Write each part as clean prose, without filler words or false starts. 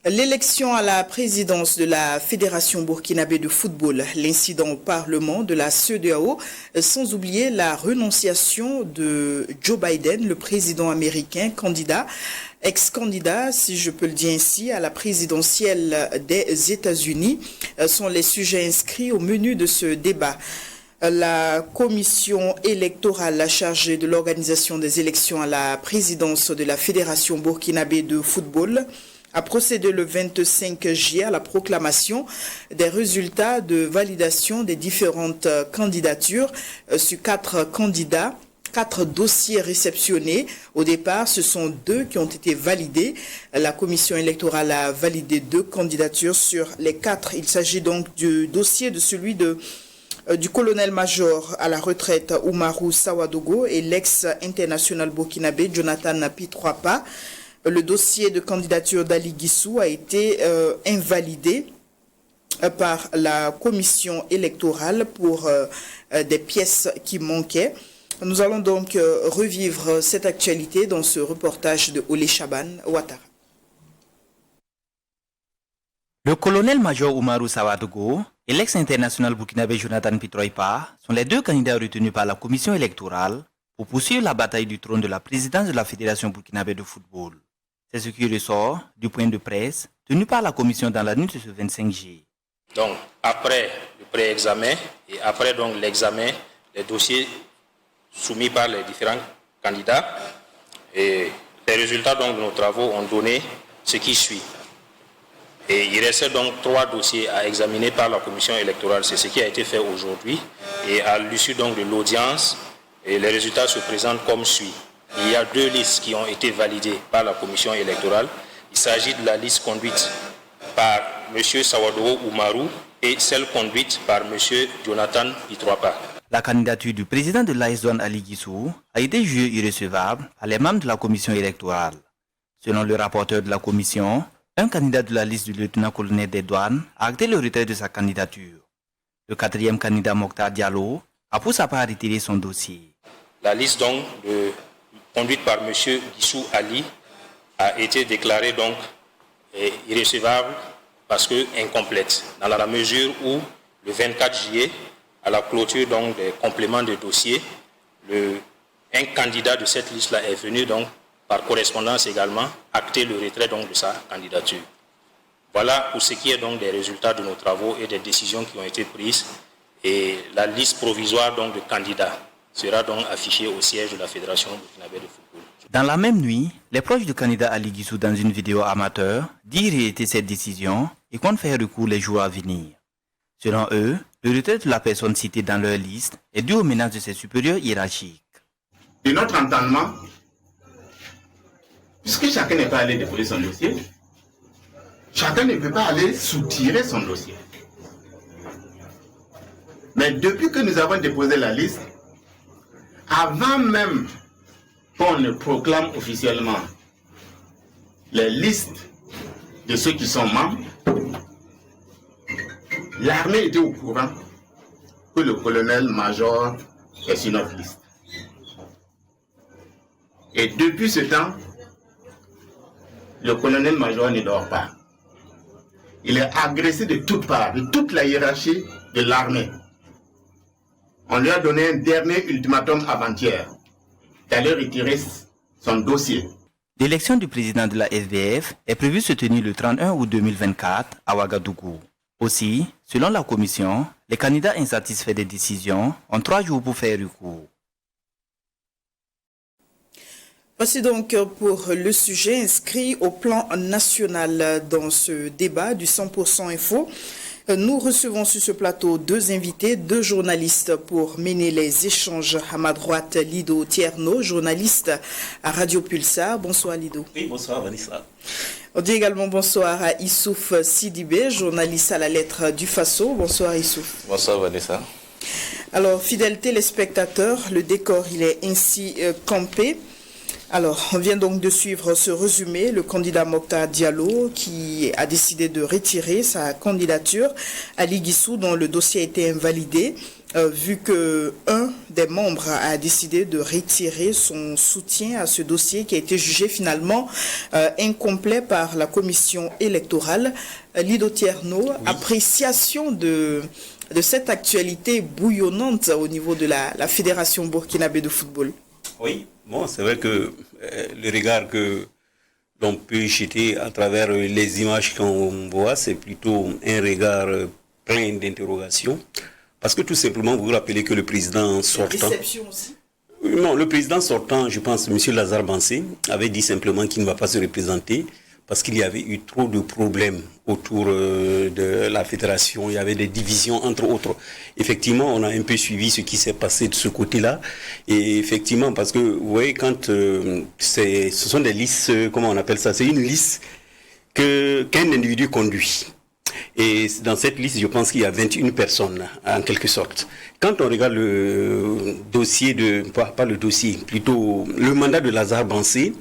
L'élection à la présidence de la Fédération burkinabé de football, l'incident au Parlement de la CEDEAO, sans oublier la renonciation de Joe Biden, le président américain, ex-candidat, si je peux le dire ainsi, à la présidentielle des États-Unis, sont les sujets inscrits au menu de ce débat. La commission électorale chargée de l'organisation des élections à la présidence de la Fédération burkinabé de football a procédé le 25 juillet à la proclamation des résultats de validation des différentes candidatures sur 4 candidats. 4 dossiers réceptionnés. Au départ, ce sont 2 qui ont été validés. La commission électorale a validé 2 candidatures sur les 4. Il s'agit donc du dossier de celui du colonel-major à la retraite Oumarou Sawadogo et l'ex-international burkinabé Jonathan Pitroapa. Le dossier de candidature d'Ali Guissou a été invalidé par la commission électorale pour des pièces qui manquaient. Nous allons donc revivre cette actualité dans ce reportage de Olé Chaban Ouattara. Le colonel-major Oumarou Sawadogo et l'ex-international burkinabé Jonathan Pitroipa sont les 2 candidats retenus par la commission électorale pour poursuivre la bataille du trône de la présidence de la Fédération burkinabé de football. C'est ce qui ressort du point de presse tenu par la commission dans la nuit de ce 25 juillet. Donc, après le pré-examen et après donc l'examen des dossiers soumis par les différents candidats, et les résultats donc de nos travaux ont donné ce qui suit. Et il restait donc 3 dossiers à examiner par la commission électorale. C'est ce qui a été fait aujourd'hui. Et à l'issue donc de l'audience, les résultats se présentent comme suit. Il y a 2 listes qui ont été validées par la commission électorale. Il s'agit de la liste conduite par M. Sawadogo Oumarou et celle conduite par M. Jonathan Pitroapa. La candidature du président de l'AS Douanes Ali Guissou a été jugée irrecevable par les membres de la commission électorale. Selon le rapporteur de la commission, un candidat de la liste du lieutenant-colonel des douanes a acté le retrait de sa candidature. Le 4e candidat Mokhtar Diallo a pour sa part retiré son dossier. La liste donc conduite par M. Guissou Ali a été déclarée donc irrecevable parce que incomplète, dans la mesure où le 24 juillet, à la clôture donc des compléments de dossier, un candidat de cette liste-là est venu donc par correspondance également acter le retrait donc de sa candidature. Voilà pour ce qui est donc des résultats de nos travaux et des décisions qui ont été prises. Et la liste provisoire donc de candidats sera donc affichée au siège de la Fédération burkinabé de football. Dans la même nuit, les proches du candidat Ali Guissou dans une vidéo amateur disent regretter cette décision et comptent faire recours les jours à venir. Selon eux, le retrait de la personne citée dans leur liste est dû aux menaces de ses supérieurs hiérarchiques. De notre entendement, puisque chacun n'est pas allé déposer son dossier, chacun ne peut pas aller soutirer son dossier. Mais depuis que nous avons déposé la liste, avant même qu'on ne proclame officiellement les listes de ceux qui sont membres, l'armée était au courant que le colonel-major est sur notre liste. Et depuis ce temps, le colonel-major ne dort pas. Il est agressé de toutes parts, de toute la hiérarchie de l'armée. On lui a donné un dernier ultimatum avant-hier d'aller retirer son dossier. L'élection du président de la SDF est prévue se tenir le 31 août 2024 à Ouagadougou. Aussi, selon la commission, les candidats insatisfaits des décisions ont 3 jours pour faire recours. Voici donc pour le sujet inscrit au plan national dans ce débat du 100% Info. Nous recevons sur ce plateau 2 invités, 2 journalistes pour mener les échanges. À ma droite, Lido Tierno, journaliste à Radio Pulsar. Bonsoir Lido. Oui, bonsoir Vanessa. On dit également bonsoir à Issouf Sidibé, journaliste à la lettre du Faso. Bonsoir Issouf. Bonsoir Vanessa. Alors, fidèles téléspectateurs, le décor il est ainsi campé. Alors, on vient donc de suivre ce résumé. Le candidat Mokhtar Diallo qui a décidé de retirer sa candidature. Ali Guissou, dont le dossier a été invalidé, vu que un des membres a décidé de retirer son soutien à ce dossier qui a été jugé finalement incomplet par la commission électorale. Lido Tierno, oui. Appréciation de cette actualité bouillonnante au niveau de la Fédération burkinabé de football. Oui, bon, c'est vrai que le regard que l'on peut jeter à travers les images qu'on voit, c'est plutôt un regard plein d'interrogations. Parce que tout simplement, vous vous rappelez que le président sortant... Déception aussi. Non, le président sortant, je pense, M. Lazare Bansé, avait dit simplement qu'il ne va pas se représenter parce qu'il y avait eu trop de problèmes autour de la fédération. Il y avait des divisions, entre autres. Effectivement, on a un peu suivi ce qui s'est passé de ce côté-là. Et effectivement, parce que, vous voyez, quand ce sont des listes, comment on appelle ça? C'est une liste qu'un individu conduit. Et dans cette liste, je pense qu'il y a 21 personnes, en quelque sorte. Quand on regarde le dossier pas le dossier, plutôt le mandat de Lazare Bansé,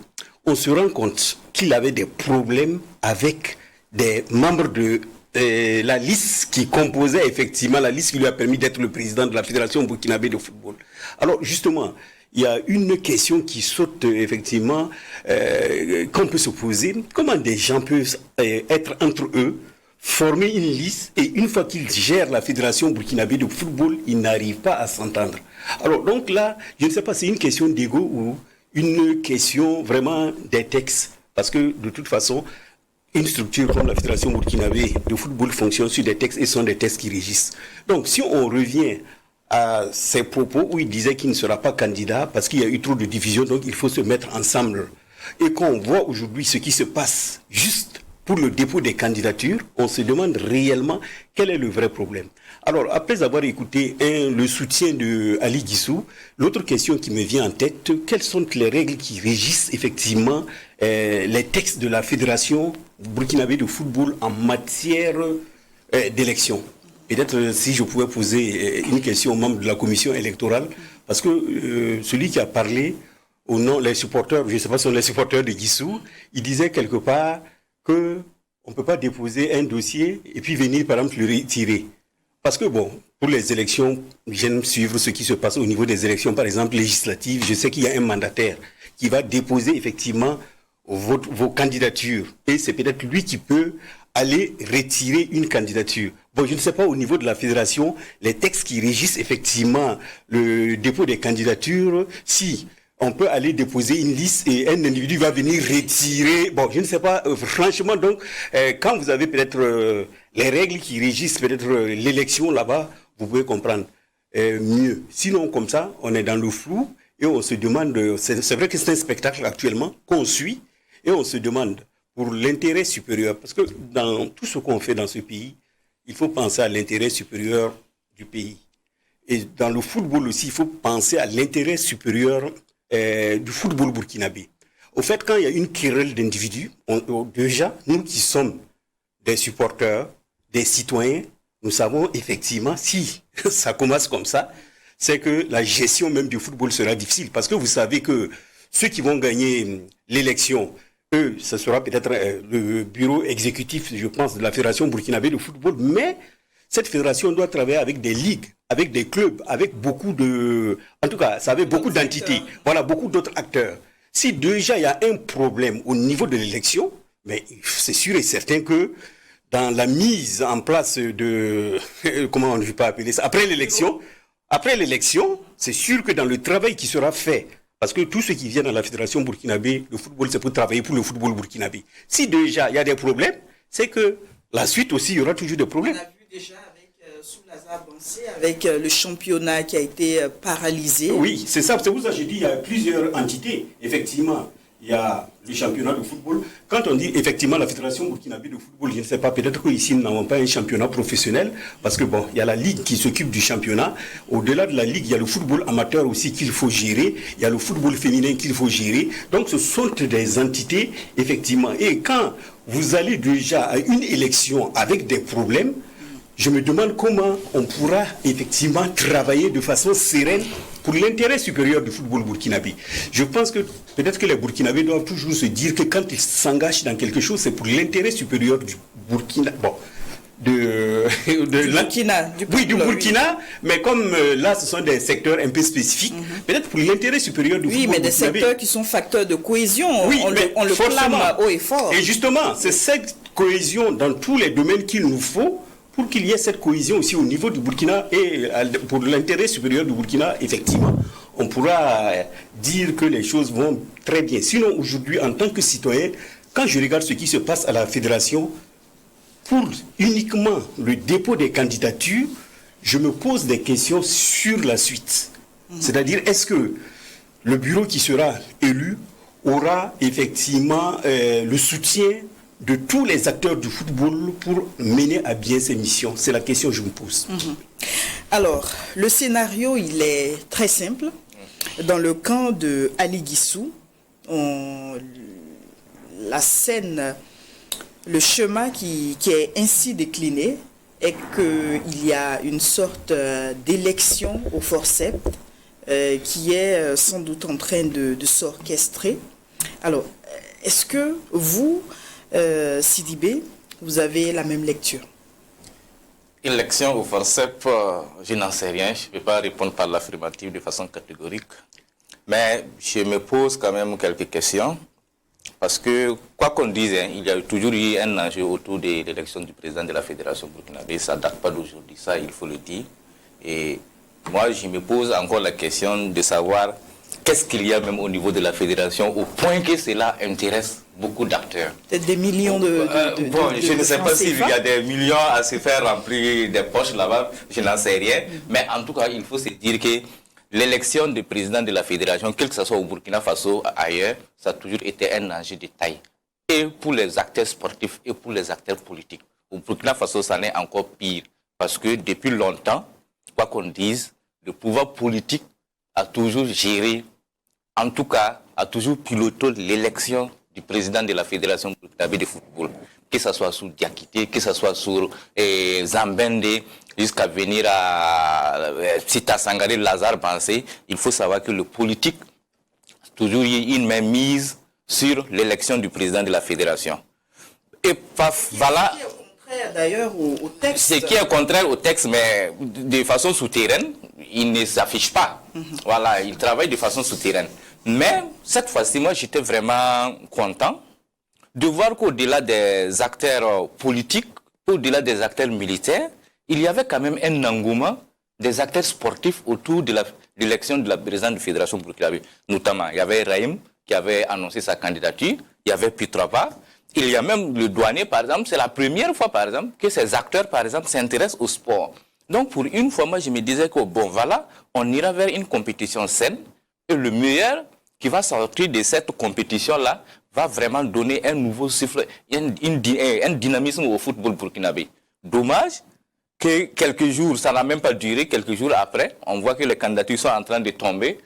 on se rend compte qu'il avait des problèmes avec des membres de la liste qui composait effectivement la liste qui lui a permis d'être le président de la Fédération burkinabé de football. Alors justement, il y a une question qui saute effectivement, qu'on peut se poser. Comment des gens peuvent être entre eux, former une liste et une fois qu'ils gèrent la Fédération burkinabé de football, ils n'arrivent pas à s'entendre. Alors donc là, je ne sais pas si c'est une question d'ego ou une question vraiment des textes. Parce que de toute façon, une structure comme la Fédération burkinabé de football fonctionne sur des textes et sont des textes qui régissent. Donc si on revient à ses propos où il disait qu'il ne sera pas candidat parce qu'il y a eu trop de divisions, donc il faut se mettre ensemble. Et qu'on voit aujourd'hui ce qui se passe juste pour le dépôt des candidatures, on se demande réellement quel est le vrai problème. Alors, après avoir écouté le soutien de Ali Guissou, l'autre question qui me vient en tête, quelles sont les règles qui régissent effectivement les textes de la Fédération burkinabé de football en matière d'élection? Peut-être si je pouvais poser une question aux membres de la commission électorale, parce que celui qui a parlé au nom des supporters, je ne sais pas si sont les supporters de Guissou, il disait quelque part qu'on ne peut pas déposer un dossier et puis venir par exemple le retirer. Parce que bon, pour les élections, j'aime suivre ce qui se passe au niveau des élections, par exemple législatives. Je sais qu'il y a un mandataire qui va déposer effectivement vos candidatures. Et c'est peut-être lui qui peut aller retirer une candidature. Bon, je ne sais pas au niveau de la fédération, les textes qui régissent effectivement le dépôt des candidatures, si on peut aller déposer une liste et un individu va venir retirer. Bon, je ne sais pas, franchement, donc, quand vous avez peut-être les règles qui régissent peut-être l'élection là-bas, vous pouvez comprendre mieux. Sinon, comme ça, on est dans le flou et on se demande, c'est vrai que c'est un spectacle actuellement qu'on suit et on se demande pour l'intérêt supérieur, parce que dans tout ce qu'on fait dans ce pays, il faut penser à l'intérêt supérieur du pays. Et dans le football aussi, il faut penser à l'intérêt supérieur du football burkinabé. Au fait, quand il y a une querelle d'individus, déjà, nous qui sommes des supporters, des citoyens, nous savons effectivement, si ça commence comme ça, c'est que la gestion même du football sera difficile. Parce que vous savez que ceux qui vont gagner l'élection, eux, ce sera peut-être le bureau exécutif, je pense, de la Fédération burkinabé de football, mais cette fédération doit travailler avec des ligues, avec des clubs, avec beaucoup de... En tout cas, ça avec beaucoup d'entités. Voilà, beaucoup d'autres acteurs. Si déjà il y a un problème au niveau de l'élection, mais c'est sûr et certain que dans la mise en place de... Comment on ne peut pas appeler ça? Après l'élection, c'est sûr que dans le travail qui sera fait, parce que tous ceux qui viennent à la Fédération burkinabé, le football, c'est pour travailler pour le football burkinabé. Si déjà il y a des problèmes, c'est que la suite aussi, il y aura toujours des problèmes. On a vu déjà sous Lazare Bansé, avec le championnat qui a été paralysé. Oui, c'est ça. C'est pour ça que j'ai dit qu'il y a plusieurs entités. Effectivement, il y a le championnat de football. Quand on dit effectivement la Fédération burkinabé de football, je ne sais pas, peut-être qu'ici nous n'avons pas un championnat professionnel, parce que bon, il y a la ligue qui s'occupe du championnat. Au-delà de la ligue, il y a le football amateur aussi qu'il faut gérer. Il y a le football féminin qu'il faut gérer. Donc ce sont des entités, effectivement. Et quand vous allez déjà à une élection avec des problèmes, je me demande comment on pourra effectivement travailler de façon sereine pour l'intérêt supérieur du football burkinabé. Je pense que peut-être que les Burkinabés doivent toujours se dire que quand ils s'engagent dans quelque chose, c'est pour l'intérêt supérieur du Burkina. Bon, du Burkina, mais comme là ce sont des secteurs un peu spécifiques, peut-être pour l'intérêt supérieur du football mais des burkinabé. secteurs qui sont facteurs de cohésion, on le clame haut et fort. Et justement, c'est cette cohésion dans tous les domaines qu'il nous faut pour qu'il y ait cette cohésion aussi au niveau du Burkina et pour l'intérêt supérieur du Burkina, effectivement, on pourra dire que les choses vont très bien. Sinon, aujourd'hui, en tant que citoyen, quand je regarde ce qui se passe à la fédération, pour uniquement le dépôt des candidatures, je me pose des questions sur la suite. C'est-à-dire, est-ce que le bureau qui sera élu aura effectivement le soutien de tous les acteurs du football pour mener à bien ces missions? C'est la question que je me pose. Alors, le scénario, il est très simple. Dans le camp de Ali Guissou, la scène, le chemin qui est ainsi décliné est qu'il y a une sorte d'élection au forceps qui est sans doute en train de s'orchestrer. Alors, est-ce que vous, Sidibé, vous avez la même lecture? Élection au forceps, je n'en sais rien. Je ne peux pas répondre par l'affirmative de façon catégorique. Mais je me pose quand même quelques questions. Parce que, quoi qu'on dise, il y a toujours eu un enjeu autour de l'élection du président de la Fédération burkinabé. Ça ne date pas d'aujourd'hui, ça il faut le dire. Et moi, je me pose encore la question de savoir qu'est-ce qu'il y a même au niveau de la Fédération, au point que cela intéresse beaucoup d'acteurs. Peut-être des millions je ne sais pas s'il y a des millions à se faire remplir des poches là-bas, je n'en sais rien. Mais en tout cas, il faut se dire que l'élection du président de la fédération, quel que ce soit au Burkina Faso, ailleurs, ça a toujours été un enjeu de taille. Et pour les acteurs sportifs et pour les acteurs politiques. Au Burkina Faso, ça n'est encore pire. Parce que depuis longtemps, quoi qu'on dise, le pouvoir politique a toujours géré, en tout cas, a toujours piloté l'élection du président de la fédération burkinabé de football. Que ce soit sous Diakité, que ce soit sur Zambende, jusqu'à venir à Sita Sangaré, Lazare Bansé, il faut savoir que le politique a toujours eu une main mise sur l'élection du président de la fédération. Et voilà. Ce qui est contraire d'ailleurs au texte. Ce qui est contraire au texte, mais de façon souterraine, il ne s'affiche pas. Voilà, il travaille de façon souterraine. Mais cette fois-ci, moi, j'étais vraiment content de voir qu'au-delà des acteurs politiques, au-delà des acteurs militaires, il y avait quand même un engouement des acteurs sportifs autour de l'élection de la présidente de la Fédération burkinabé. Notamment, il y avait Raïm qui avait annoncé sa candidature, il y avait Pitrova, il y a même le douanier, par exemple. C'est la première fois, par exemple, que ces acteurs, par exemple, s'intéressent au sport. Donc, pour une fois, moi, je me disais que, bon, voilà, on ira vers une compétition saine et le meilleur qui va sortir de cette compétition-là va vraiment donner un nouveau souffle, un dynamisme au football burkinabé. Dommage que quelques jours, ça n'a même pas duré, quelques jours après, on voit que les candidatures sont en train de tomber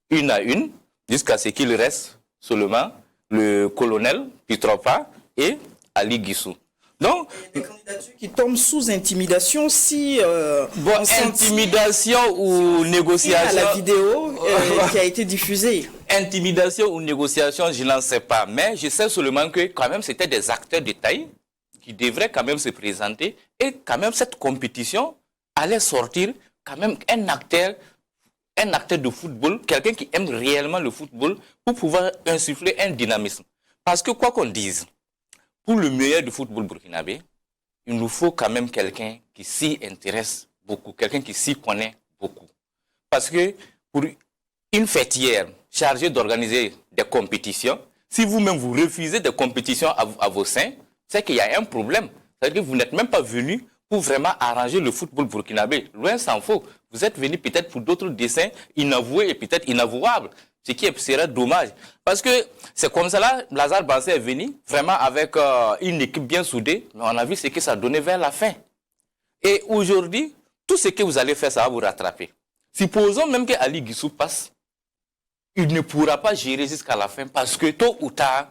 une à une, jusqu'à ce qu'il reste seulement le colonel Pitropa et Ali Guissou. Donc, des candidatures qui tombent sous intimidation si... intimidation ou négociation... À la vidéo qui a été diffusée. Intimidation ou négociation, je n'en sais pas. Mais je sais seulement que quand même c'était des acteurs de taille qui devraient quand même se présenter et quand même cette compétition allait sortir quand même un acteur de football, quelqu'un qui aime réellement le football pour pouvoir insuffler un dynamisme. Parce que quoi qu'on dise, pour le meilleur du football burkinabé, il nous faut quand même quelqu'un qui s'y intéresse beaucoup, quelqu'un qui s'y connaît beaucoup. Parce que pour une fêtière chargée d'organiser des compétitions, si vous-même vous refusez des compétitions à vos seins, c'est qu'il y a un problème. C'est-à-dire que vous n'êtes même pas venu pour vraiment arranger le football burkinabé. Loin s'en faut. Vous êtes venu peut-être pour d'autres dessins inavoués et peut-être inavouables. Ce qui serait dommage. Parce que c'est comme ça là, Lazare Bansé est venu vraiment avec une équipe bien soudée, mais on a vu ce que ça donnait vers la fin. Et aujourd'hui, tout ce que vous allez faire, ça va vous rattraper. Supposons même que Ali Guissou passe, il ne pourra pas gérer jusqu'à la fin parce que tôt ou tard,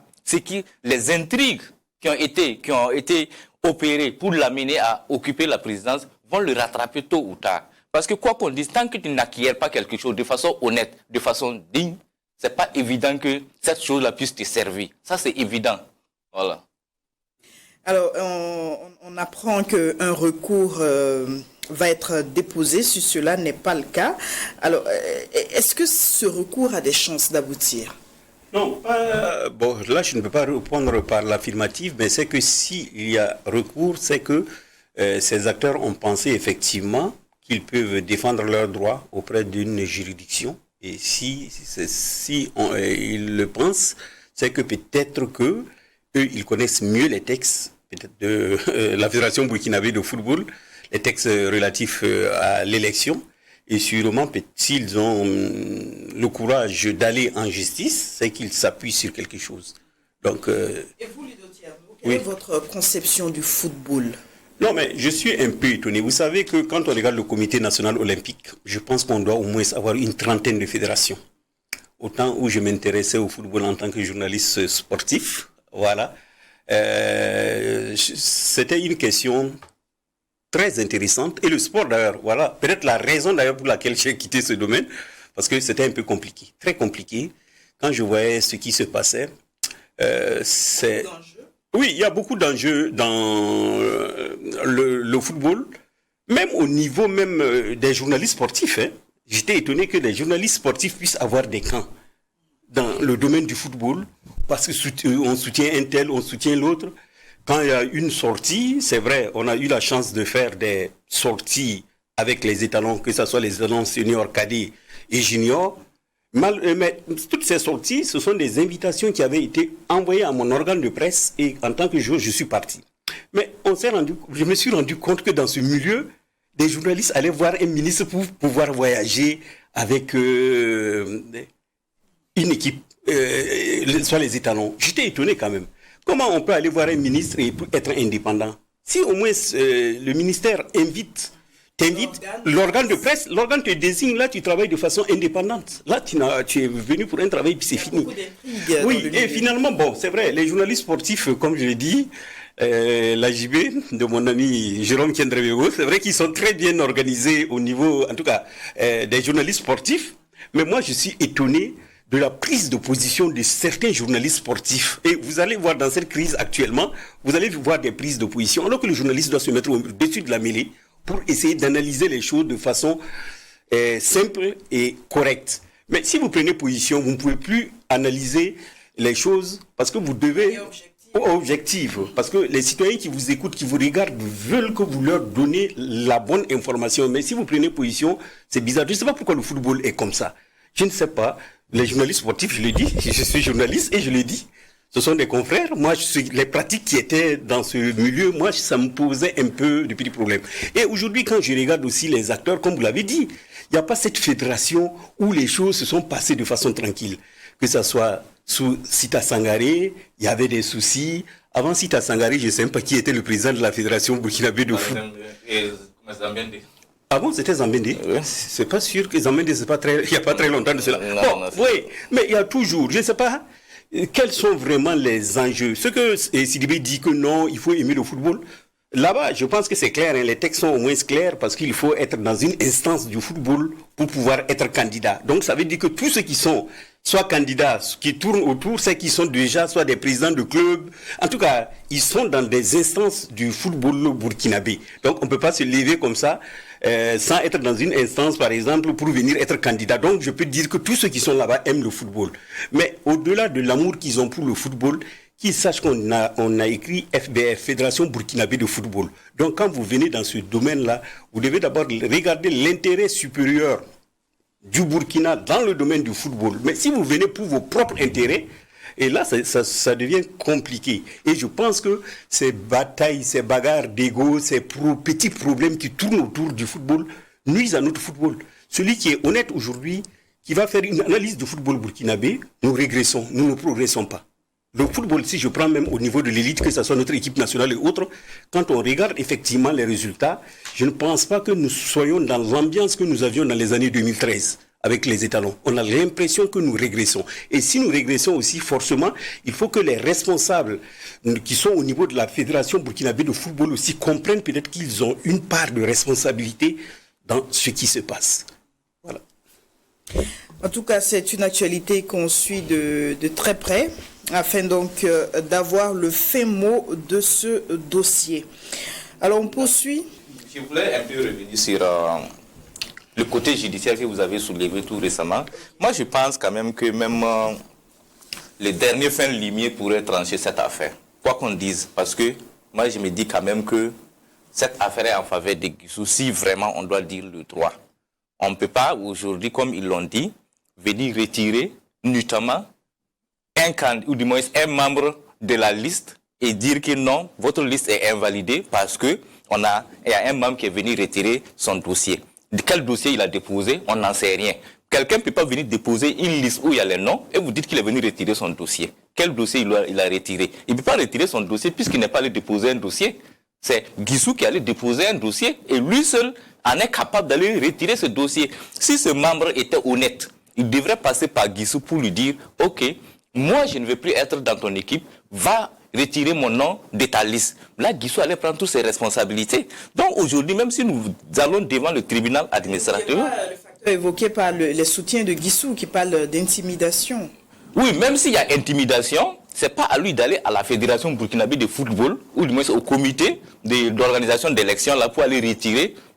les intrigues qui ont été opérées pour l'amener à occuper la présidence vont le rattraper tôt ou tard. Parce que quoi qu'on dise, tant que tu n'acquiers pas quelque chose de façon honnête, de façon digne, c'est pas évident que cette chose-là puisse te servir. Ça, c'est évident. Voilà. Alors, on apprend qu'un recours va être déposé si cela n'est pas le cas. Alors, est-ce que ce recours a des chances d'aboutir? Non, bon, là, je ne peux pas répondre par l'affirmative, mais c'est que s'il y a recours, c'est que ces acteurs ont pensé effectivement qu'ils peuvent défendre leurs droits auprès d'une juridiction. Et si ils le pensent, c'est que peut-être que eux, ils connaissent mieux les textes, peut-être de la Fédération burkinabé de football, les textes relatifs à l'élection. Et sûrement, s'ils ont le courage d'aller en justice, c'est qu'ils s'appuient sur quelque chose. Donc, et vous, Ludo Thierno, quelle est votre conception du football? Non, mais je suis un peu étonné. Vous savez que quand on regarde le Comité national olympique, je pense qu'on doit au moins avoir une trentaine de fédérations. Au temps où je m'intéressais au football en tant que journaliste sportif, voilà, c'était une question très intéressante. Et le sport d'ailleurs, voilà, peut-être la raison d'ailleurs pour laquelle j'ai quitté ce domaine, parce que c'était un peu compliqué, très compliqué. Quand je voyais ce qui se passait, c'est... Oui, il y a beaucoup d'enjeux dans le football, même au niveau même des journalistes sportifs. Hein. J'étais étonné que les journalistes sportifs puissent avoir des camps dans le domaine du football, parce qu'on soutient un tel, on soutient l'autre. Quand il y a une sortie, c'est vrai, on a eu la chance de faire des sorties avec les étalons, que ce soit les étalons seniors, cadets et juniors. Mais toutes ces sorties, ce sont des invitations qui avaient été envoyées à mon organe de presse et en tant que joueur, je suis parti. Mais je me suis rendu compte que dans ce milieu, des journalistes allaient voir un ministre pour pouvoir voyager avec une équipe, soit les étalons. J'étais étonné quand même. Comment on peut aller voir un ministre et être indépendant? Si au moins le ministère t'invite, l'organe de presse, l'organe te désigne, là tu travailles de façon indépendante. Là tu es venu pour un travail puis c'est fini. Oui, et finalement, bon, c'est vrai, les journalistes sportifs, comme je l'ai dit, la JB de mon ami Jérôme Kendrevego, c'est vrai qu'ils sont très bien organisés au niveau, en tout cas, des journalistes sportifs. Mais moi, je suis étonné de la prise de position de certains journalistes sportifs. Et vous allez voir dans cette crise actuellement, vous allez voir des prises de position, alors que le journaliste doit se mettre au-dessus de la mêlée pour essayer d'analyser les choses de façon simple et correcte. Mais si vous prenez position, vous ne pouvez plus analyser les choses parce que vous devez... Objectif. Parce que les citoyens qui vous écoutent, qui vous regardent, veulent que vous leur donnez la bonne information. Mais si vous prenez position, c'est bizarre. Je ne sais pas pourquoi le football est comme ça. Je ne sais pas. Les journalistes sportifs, je l'ai dit, je suis journaliste et je l'ai dit. Ce sont des confrères. Moi, les pratiques qui étaient dans ce milieu, moi, ça me posait un peu de petits problèmes. Et aujourd'hui, quand je regarde aussi les acteurs, comme vous l'avez dit, il n'y a pas cette fédération où les choses se sont passées de façon tranquille. Que ce soit sous Sita Sangaré, il y avait des soucis. Avant Sita Sangaré, je ne sais même pas qui était le président de la fédération burkinabé de foot. Ah bon, c'était Zambende? Oui. C'est pas sûr que Zambende, il n'y a pas très longtemps de cela. Oui, mais il y a toujours, je ne sais pas, quels sont vraiment les enjeux. Ce que Sidibé dit que non, il faut aimer le football. Là-bas, je pense que c'est clair, hein, les textes sont au moins clairs parce qu'il faut être dans une instance du football pour pouvoir être candidat. Donc ça veut dire que tous ceux qui sont soit candidats, qui tournent autour, c'est qu'ils sont déjà soit des présidents de clubs. En tout cas, ils sont dans des instances du football burkinabé. Donc on ne peut pas se lever comme ça sans être dans une instance, par exemple, pour venir être candidat. Donc je peux dire que tous ceux qui sont là-bas aiment le football. Mais au-delà de l'amour qu'ils ont pour le football, qu'ils sachent qu'on a écrit FBF, Fédération burkinabé de football. Donc quand vous venez dans ce domaine-là, vous devez d'abord regarder l'intérêt supérieur du Burkina dans le domaine du football. Mais si vous venez pour vos propres intérêts, et là, ça devient compliqué. Et je pense que ces batailles, ces bagarres d'ego, ces petits problèmes qui tournent autour du football nuisent à notre football. Celui qui est honnête aujourd'hui, qui va faire une analyse du football burkinabé, nous régressons, nous ne progressons pas. Le football, si je prends même au niveau de l'élite, que ce soit notre équipe nationale et autres, quand on regarde effectivement les résultats, je ne pense pas que nous soyons dans l'ambiance que nous avions dans les années 2013. avec les étalons. On a l'impression que nous régressons. Et si nous régressons aussi, forcément, il faut que les responsables qui sont au niveau de la Fédération burkinabé de football aussi comprennent peut-être qu'ils ont une part de responsabilité dans ce qui se passe. Voilà. En tout cas, c'est une actualité qu'on suit de très près, afin donc d'avoir le fin mot de ce dossier. Alors, on poursuit. Je voulais un peu revenir sur le côté judiciaire que vous avez soulevé tout récemment. Moi, je pense quand même que même les derniers fins limiers pourraient trancher cette affaire. Quoi qu'on dise, parce que moi, je me dis quand même que cette affaire est en faveur de Guissou, si vraiment on doit dire le droit. On ne peut pas aujourd'hui, comme ils l'ont dit, venir retirer notamment ou du moins un membre de la liste et dire que non, votre liste est invalidée parce que il y a un membre qui est venu retirer son dossier. De quel dossier il a déposé, on n'en sait rien. Quelqu'un ne peut pas venir déposer une liste où il y a les noms et vous dites qu'il est venu retirer son dossier. Quel dossier il a retiré? Il ne peut pas retirer son dossier puisqu'il n'est pas allé déposer un dossier. C'est Guissou qui allait déposer un dossier et lui seul en est capable d'aller retirer ce dossier. Si ce membre était honnête, il devrait passer par Guissou pour lui dire « Ok, moi je ne veux plus être dans ton équipe, va retirer mon nom de ta liste. » Là, Guissou allait prendre toutes ses responsabilités. Donc aujourd'hui, même si nous allons devant le tribunal administratif... Le facteur évoqué par les soutiens de Guissou qui parle d'intimidation. Oui, même s'il y a intimidation, ce n'est pas à lui d'aller à la Fédération burkinabé de football ou du moins au comité d'organisation d'élections là pour aller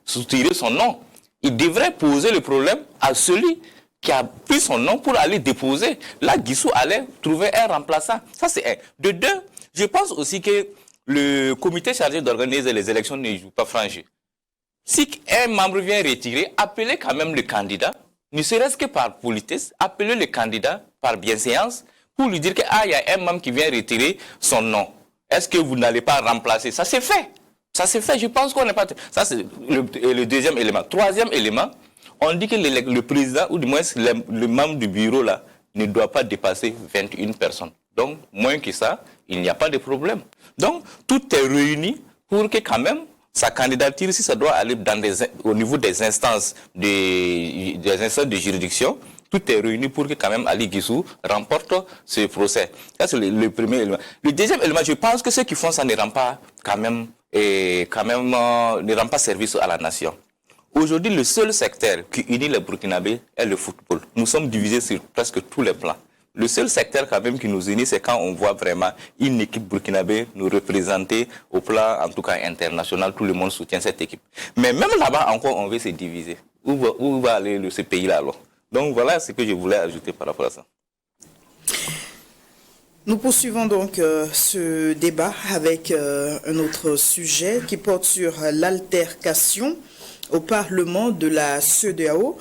soutirer son nom. Il devrait poser le problème à celui qui a pris son nom pour aller déposer. Là, Guissou allait trouver un remplaçant. Ça, c'est un. De deux, je pense aussi que le comité chargé d'organiser les élections ne joue pas franc jeu. Si un membre vient retirer, appelez quand même le candidat, ne serait-ce que par politesse, appelez le candidat par bienséance pour lui dire qu'il y a un membre qui vient retirer son nom. Est-ce que vous n'allez pas remplacer? Ça s'est fait. Ça s'est fait. Je pense qu'on n'est pas... Ça, c'est le deuxième élément. Troisième élément, on dit que le président, ou du moins le membre du bureau, là, ne doit pas dépasser 21 personnes. Donc, moins que ça, il n'y a pas de problème. Donc, tout est réuni pour que quand même, sa candidature, si ça doit aller au niveau des instances de juridiction, tout est réuni pour que quand même Ali Guissou remporte ce procès. Ça, c'est le premier élément. Le deuxième élément, je pense que ceux qui font ça ne rendent pas ne rend pas service à la nation. Aujourd'hui, le seul secteur qui unit les Burkinabés est le football. Nous sommes divisés sur presque tous les plans. Le seul secteur quand même qui nous unit, c'est quand on voit vraiment une équipe burkinabé nous représenter au plan, en tout cas international. Tout le monde soutient cette équipe. Mais même là-bas encore, on veut se diviser. Où va aller ce pays-là alors? Donc voilà ce que je voulais ajouter par rapport à ça. Nous poursuivons donc ce débat avec un autre sujet qui porte sur l'altercation au Parlement de la CEDEAO.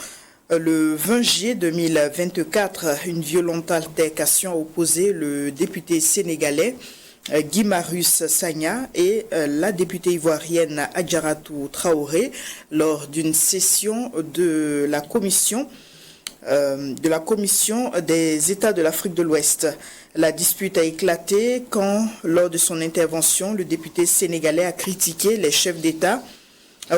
Le 20 juillet 2024, une violente altercation a opposé le député sénégalais Guy Marius Sagna et la députée ivoirienne Adjaratou Traoré lors d'une session de la commission des États de l'Afrique de l'Ouest. La dispute a éclaté quand, lors de son intervention, le député sénégalais a critiqué les chefs d'État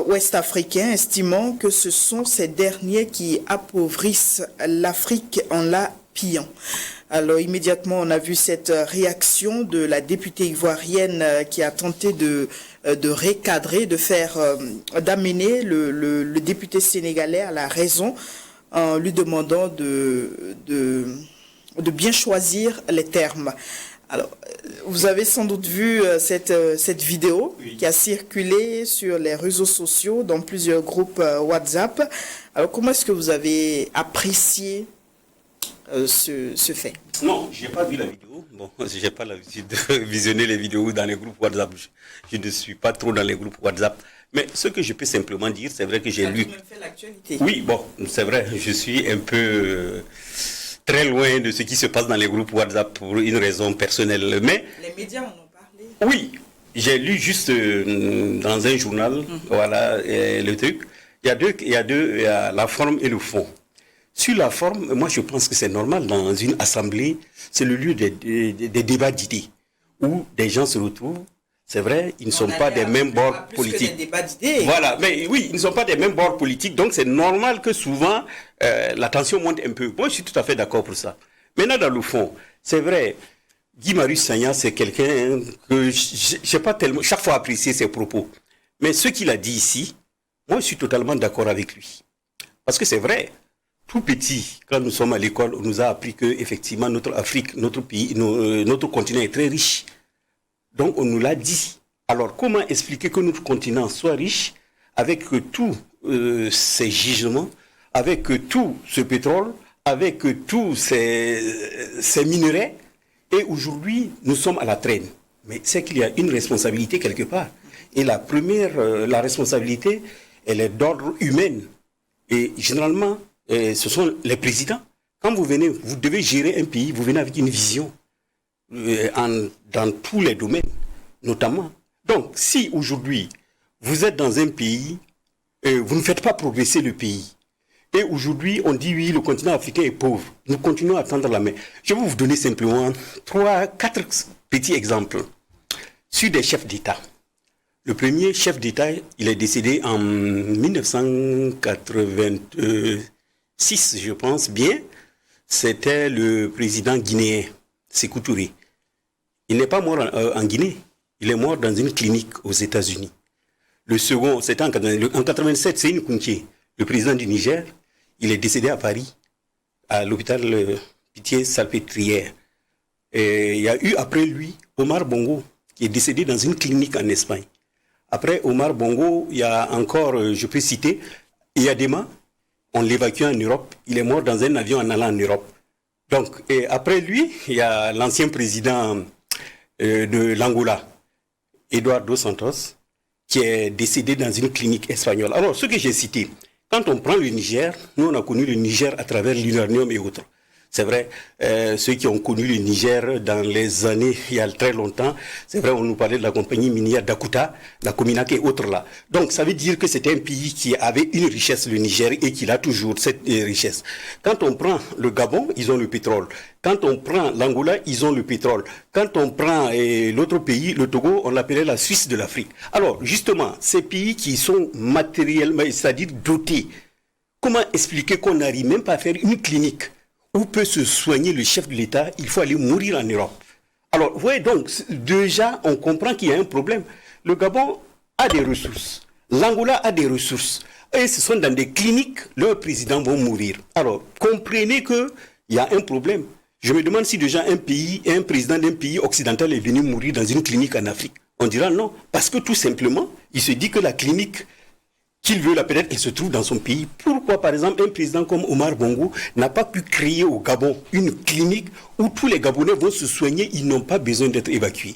ouest-africains, estimant que ce sont ces derniers qui appauvrissent l'Afrique en la pillant. Alors immédiatement, on a vu cette réaction de la députée ivoirienne qui a tenté de recadrer, d'amener le député sénégalais à la raison en lui demandant de bien choisir les termes. Alors, vous avez sans doute vu cette vidéo qui a circulé sur les réseaux sociaux, dans plusieurs groupes WhatsApp. Alors, comment est-ce que vous avez apprécié ce fait? Non, je n'ai pas vu la vidéo. Bon, je n'ai pas l'habitude de visionner les vidéos dans les groupes WhatsApp. Je ne suis pas trop dans les groupes WhatsApp. Mais ce que je peux simplement dire, c'est vrai que j'ai lu... Fait l'actualité. Oui, bon, c'est vrai, je suis un peu... très loin de ce qui se passe dans les groupes WhatsApp pour une raison personnelle. Mais les médias en ont parlé. Oui, j'ai lu juste dans un journal, voilà, le truc. Il y a la forme et le fond. Sur la forme, moi je pense que c'est normal dans une assemblée, c'est le lieu des débats d'idées, où des gens se retrouvent, C'est vrai, ils ne sont pas des mêmes bords politiques. Voilà, mais oui, ils ne sont pas des mêmes bords politiques, donc c'est normal que souvent la tension monte un peu. Moi, je suis tout à fait d'accord pour ça. Maintenant, dans le fond, c'est vrai, Guy Marius Sagna, c'est quelqu'un que je n'ai pas tellement, chaque fois apprécié ses propos. Mais ce qu'il a dit ici, moi, je suis totalement d'accord avec lui. Parce que c'est vrai, tout petit, quand nous sommes à l'école, on nous a appris que effectivement notre Afrique, notre pays, notre continent est très riche. Donc on nous l'a dit. Alors comment expliquer que notre continent soit riche avec tous ces gisements, avec tout ce pétrole, avec tous ces minerais, et aujourd'hui nous sommes à la traîne. Mais c'est qu'il y a une responsabilité quelque part. Et la première, la responsabilité, elle est d'ordre humain. Et généralement, ce sont les présidents. Quand vous venez, vous devez gérer un pays, vous venez avec une vision. Dans tous les domaines, notamment. Donc, si aujourd'hui, vous êtes dans un pays, vous ne faites pas progresser le pays, et aujourd'hui, on dit oui, le continent africain est pauvre, nous continuons à tendre la main. Je vais vous donner simplement 3-4 petits exemples sur des chefs d'État. Le premier chef d'État, il est décédé en 1986, je pense bien. C'était le président guinéen, Sékou Touré. Il n'est pas mort en Guinée, il est mort dans une clinique aux États-Unis. Le second, c'était en 87, c'est Kounché, le président du Niger. Il est décédé à Paris, à l'hôpital Pitié-Salpêtrière. Et il y a eu après lui Omar Bongo, qui est décédé dans une clinique en Espagne. Après Omar Bongo, il y a encore, je peux citer, Iyadema, on l'évacue en Europe, il est mort dans un avion en allant en Europe. Donc, et après lui, il y a l'ancien président de l'Angola, Eduardo dos Santos, qui est décédé dans une clinique espagnole. Alors, ce que j'ai cité, quand on prend le Niger, nous on a connu le Niger à travers l'uranium et autres. C'est vrai, ceux qui ont connu le Niger dans les années, il y a très longtemps, c'est vrai, on nous parlait de la compagnie minière d'Akuta, la Cominac et autres là. Donc ça veut dire que c'était un pays qui avait une richesse, le Niger, et qu'il a toujours cette richesse. Quand on prend le Gabon, ils ont le pétrole. Quand on prend l'Angola, ils ont le pétrole. Quand on prend l'autre pays, le Togo, on l'appelait la Suisse de l'Afrique. Alors justement, ces pays qui sont matériellement, c'est-à-dire dotés, comment expliquer qu'on n'arrive même pas à faire une clinique où peut se soigner le chef de l'État? Il faut aller mourir en Europe. Alors, vous voyez donc, déjà, on comprend qu'il y a un problème. Le Gabon a des ressources. L'Angola a des ressources. Et ce sont dans des cliniques, leurs présidents vont mourir. Alors, comprenez qu'il y a un problème. Je me demande si déjà un président d'un pays occidental est venu mourir dans une clinique en Afrique. On dira non. Parce que tout simplement, il se dit que la clinique qu'il veut, peut-être elle se trouve dans son pays. Pourquoi, par exemple, un président comme Omar Bongo n'a pas pu créer au Gabon une clinique où tous les Gabonais vont se soigner, ils n'ont pas besoin d'être évacués?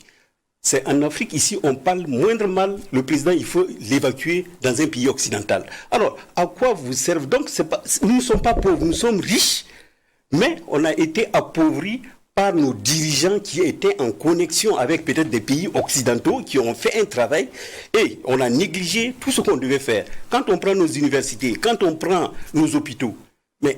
C'est en Afrique, ici, on parle moindre mal, le président, il faut l'évacuer dans un pays occidental. Alors, à quoi vous servent? Donc, nous ne sommes pas pauvres, nous sommes riches, mais on a été appauvris par nos dirigeants qui étaient en connexion avec peut-être des pays occidentaux qui ont fait un travail et on a négligé tout ce qu'on devait faire. Quand on prend nos universités, quand on prend nos hôpitaux, mais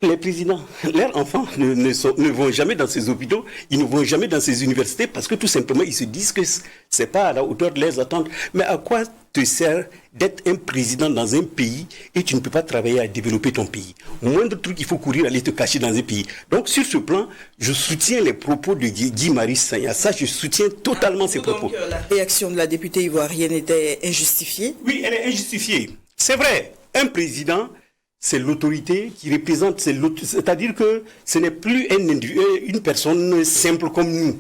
les présidents, leurs enfants ne vont jamais dans ces hôpitaux, ils ne vont jamais dans ces universités parce que tout simplement ils se disent que ce n'est pas à la hauteur de leurs attentes. Mais à quoi te sert d'être un président dans un pays et tu ne peux pas travailler à développer ton pays? Moindre truc, il faut courir, aller te cacher dans un pays. Donc sur ce plan, je soutiens les propos de Guy Marius Sagna. Ça, je soutiens totalement ses propos. Donc la réaction de la députée ivoirienne était injustifiée? Oui, elle est injustifiée. C'est vrai, un président, c'est l'autorité qui représente, c'est-à-dire que ce n'est plus une personne simple comme nous,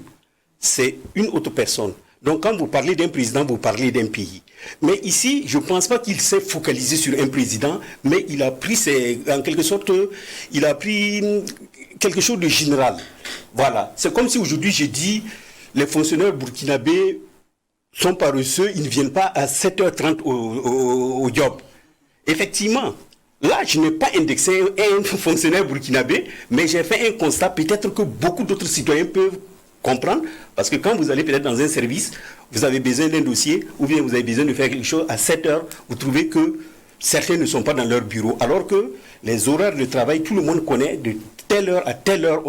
c'est une autre personne. Donc quand vous parlez d'un président, vous parlez d'un pays. Mais ici, je ne pense pas qu'il s'est focalisé sur un président, mais il a pris, en quelque sorte, il a pris quelque chose de général. Voilà, c'est comme si aujourd'hui j'ai dit, les fonctionnaires burkinabés sont paresseux, ils ne viennent pas à 7h30 au job. Effectivement, là, je n'ai pas indexé un fonctionnaire burkinabé, mais j'ai fait un constat, peut-être que beaucoup d'autres citoyens peuvent comprendre, parce que quand vous allez peut-être dans un service, vous avez besoin d'un dossier, ou bien vous avez besoin de faire quelque chose à 7 heures, vous trouvez que certains ne sont pas dans leur bureau, alors que Les horaires de travail, tout le monde connaît de telle heure à telle heure.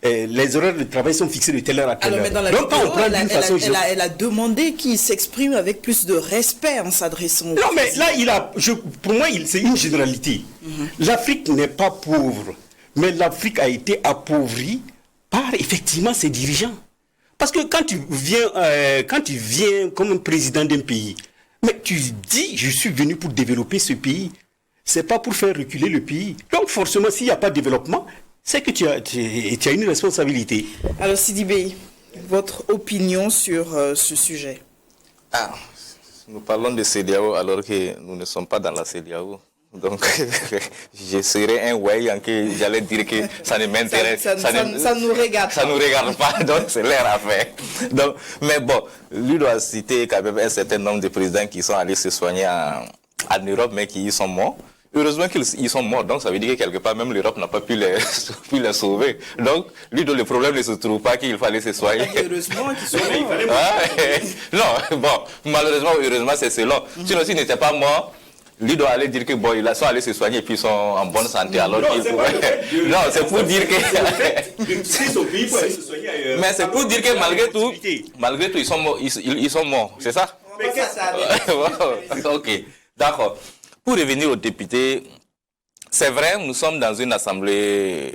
Les horaires de travail sont fixés de telle heure à telle heure. Mais dans la Donc, vidéo, quand on prend d'une façon... elle a demandé qu'il s'exprime avec plus de respect en s'adressant au Non, mais président. là, pour moi, c'est une généralité. L'Afrique n'est pas pauvre, mais l'Afrique a été appauvrie par, effectivement, ses dirigeants. Parce que quand tu viens comme président d'un pays, mais tu dis, je suis venu pour développer ce pays. C'est pas pour faire reculer le pays. Donc, forcément, s'il n'y a pas de développement, c'est que tu as une responsabilité. Alors, Sidibé, votre opinion sur ce sujet? Nous parlons de CEDEAO alors que nous ne sommes pas dans la CEDEAO. Donc, je serais un way en que j'allais dire que ça ne m'intéresse. Ça nous regarde pas. Ça nous regarde pas, donc c'est leur affaire. Donc, mais bon, lui doit citer quand même un certain nombre de présidents qui sont allés se soigner en Europe, mais qui y sont morts. Heureusement qu'ils sont morts, donc ça veut dire que quelque part même l'Europe n'a pas pu les sauver. Donc, lui, le problème ne se trouve pas qu'il fallait se soigner. Heureusement qu'ils sont morts. Non, bon, malheureusement, heureusement, c'est selon. Sinon, s'ils n'étaient pas morts, lui doit aller dire que bon, ils sont allés se soigner et puis ils sont en bonne santé. Alors non, c'est pour dire que. Mais c'est pour dire que malgré tout, ils sont morts, c'est ça? Ok, d'accord. Pour revenir aux députés, c'est vrai, nous sommes dans une assemblée.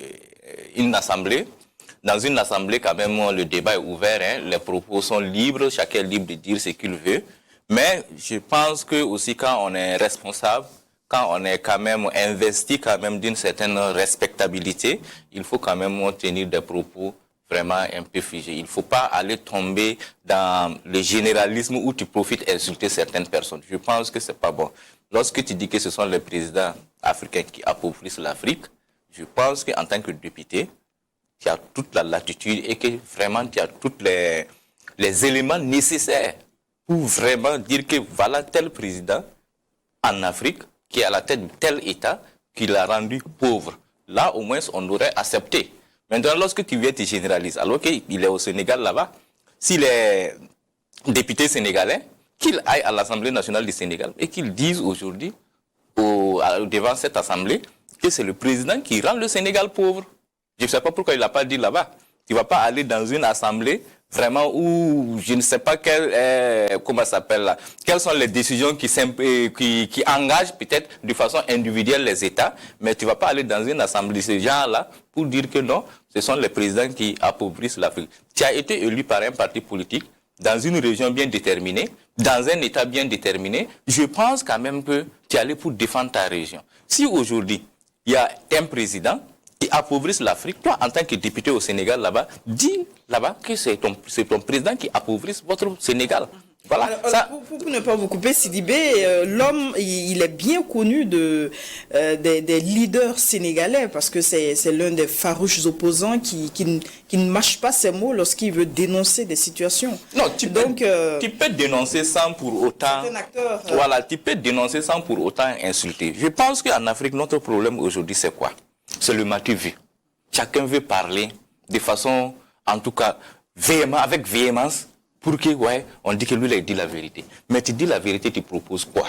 Dans une assemblée, quand même, le débat est ouvert, hein, les propos sont libres, chacun est libre de dire ce qu'il veut. Mais je pense que aussi quand on est responsable, quand on est quand même investi quand même d'une certaine respectabilité, il faut quand même tenir des propos vraiment un peu figés. Il ne faut pas aller tomber dans le généralisme où tu profites insulter certaines personnes. Je pense que c'est pas bon. Lorsque tu dis que ce sont les présidents africains qui appauvrissent l'Afrique, je pense qu'en tant que député, tu as toute la latitude et que vraiment tu as tous les éléments nécessaires pour vraiment dire que voilà tel président en Afrique qui est à la tête de tel État qui l'a rendu pauvre. Là, au moins, on aurait accepté. Maintenant, lorsque tu viens, tu généralises. Alors qu'il est au Sénégal là-bas, s'il est député sénégalais, qu'il aille à l'Assemblée nationale du Sénégal et qu'il dise aujourd'hui, devant cette Assemblée, que c'est le président qui rend le Sénégal pauvre. Je ne sais pas pourquoi il ne l'a pas dit là-bas. Tu ne vas pas aller dans une assemblée vraiment où je ne sais pas comment ça s'appelle là. Quelles sont les décisions qui engagent peut-être de façon individuelle les États, mais tu ne vas pas aller dans une assemblée de ce genre-là pour dire que non, ce sont les présidents qui appauvrissent l'Afrique. Tu as été élu par un parti politique dans une région bien déterminée, dans un État bien déterminé. Je pense quand même que tu es allé pour défendre ta région. Si aujourd'hui, il y a un président qui appauvrissent l'Afrique, toi, en tant que député au Sénégal, là-bas, dis là-bas que c'est ton président qui appauvrisse votre Sénégal. Voilà. Alors, ça... pour ne pas vous couper, Sidibé, l'homme, il est bien connu des leaders sénégalais parce que c'est l'un des farouches opposants qui ne mâche pas ses mots lorsqu'il veut dénoncer des situations. Non, tu peux dénoncer sans pour autant... Voilà, tu peux dénoncer sans pour autant insulter. Je pense qu'en Afrique, notre problème aujourd'hui, c'est quoi? C'est le matu-vu. Chacun veut parler de façon, en tout cas, avec véhémence, pour que, on dit que lui, il a dit la vérité. Mais tu dis la vérité, tu proposes quoi?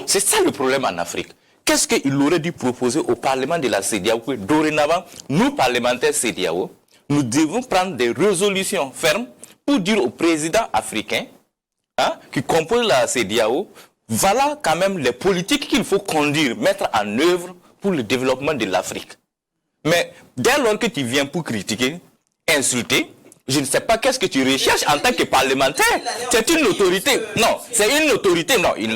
C'est ça le problème en Afrique. Qu'est-ce qu'il aurait dû proposer au Parlement de la CEDEAO? Dorénavant, nous, parlementaires CEDEAO, nous devons prendre des résolutions fermes pour dire aux présidents africains qui composent la CEDEAO, voilà quand même les politiques qu'il faut conduire, mettre en œuvre pour le développement de l'Afrique. Mais dès lors que tu viens pour critiquer, insulter, je ne sais pas qu'est-ce que tu recherches en tant que parlementaire. C'est une autorité. Non, c'est une autorité. Non, oui,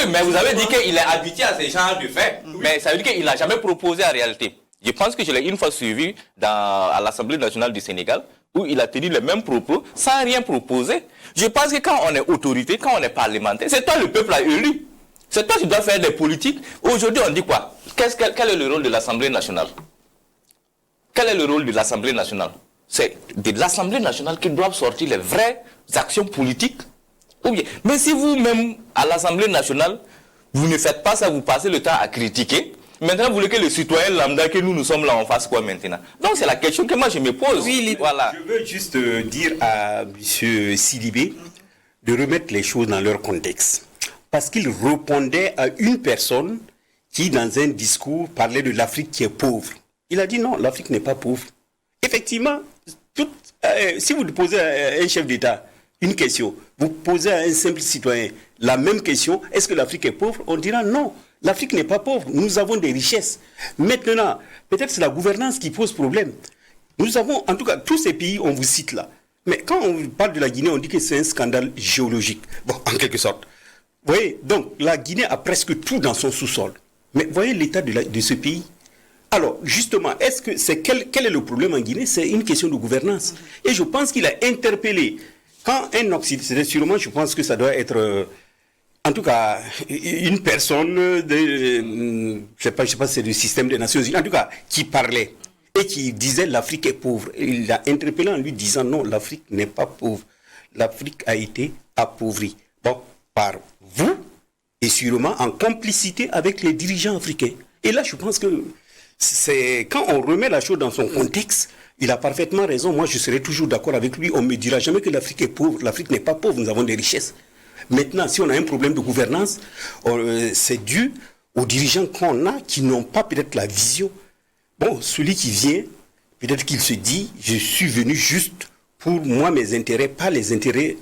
mais vous avez dit qu'il est habitué à ce genre de faits. Mais ça veut dire qu'il n'a jamais proposé en réalité. Je pense que je l'ai une fois suivi à l'Assemblée nationale du Sénégal, où il a tenu les mêmes propos sans rien proposer. Je pense que quand on est autorité, quand on est parlementaire, c'est toi le peuple a élu. C'est toi qui dois faire des politiques. Aujourd'hui, on dit quoi? Quel est le rôle de l'Assemblée nationale? Quel est le rôle de l'Assemblée nationale? C'est de l'Assemblée nationale qui doit sortir les vraies actions politiques. Mais si vous-même, à l'Assemblée nationale, vous ne faites pas ça, vous passez le temps à critiquer, maintenant vous voulez que les citoyens lambda, que nous sommes là, on fasse quoi maintenant? Donc c'est la question que moi je me pose. Oui, voilà. Je veux juste dire à M. Sidibé de remettre les choses dans leur contexte. parce qu'il répondait à une personne qui, dans un discours, parlait de l'Afrique qui est pauvre. Il a dit non, l'Afrique n'est pas pauvre. Effectivement, si vous posez à un chef d'État une question, vous posez à un simple citoyen la même question, est-ce que l'Afrique est pauvre? On dira non, l'Afrique n'est pas pauvre, nous avons des richesses. Maintenant, peut-être c'est la gouvernance qui pose problème. Nous avons, en tout cas, tous ces pays, on vous cite là. Mais quand on parle de la Guinée, on dit que c'est un scandale géologique. Bon, en quelque sorte. Vous voyez, donc la Guinée a presque tout dans son sous-sol. Mais voyez l'état de ce pays. Alors, justement, quel est le problème en Guinée? C'est une question de gouvernance. Et je pense qu'il a interpellé, quand un Occidental, sûrement, je pense que ça doit être, en tout cas, une personne, je sais pas si c'est du système des Nations Unies, en tout cas, qui parlait et qui disait l'Afrique est pauvre. Et il l'a interpellé en lui disant non, l'Afrique n'est pas pauvre. L'Afrique a été appauvrie. Bon, par vous, et sûrement en complicité avec les dirigeants africains. Et là, je pense que quand on remet la chose dans son contexte, il a parfaitement raison. Moi, je serai toujours d'accord avec lui. On ne me dira jamais que l'Afrique est pauvre. L'Afrique n'est pas pauvre, nous avons des richesses. Maintenant, si on a un problème de gouvernance, c'est dû aux dirigeants qu'on a qui n'ont pas peut-être la vision. Bon, celui qui vient, peut-être qu'il se dit, je suis venu juste pour moi, mes intérêts, pas les intérêts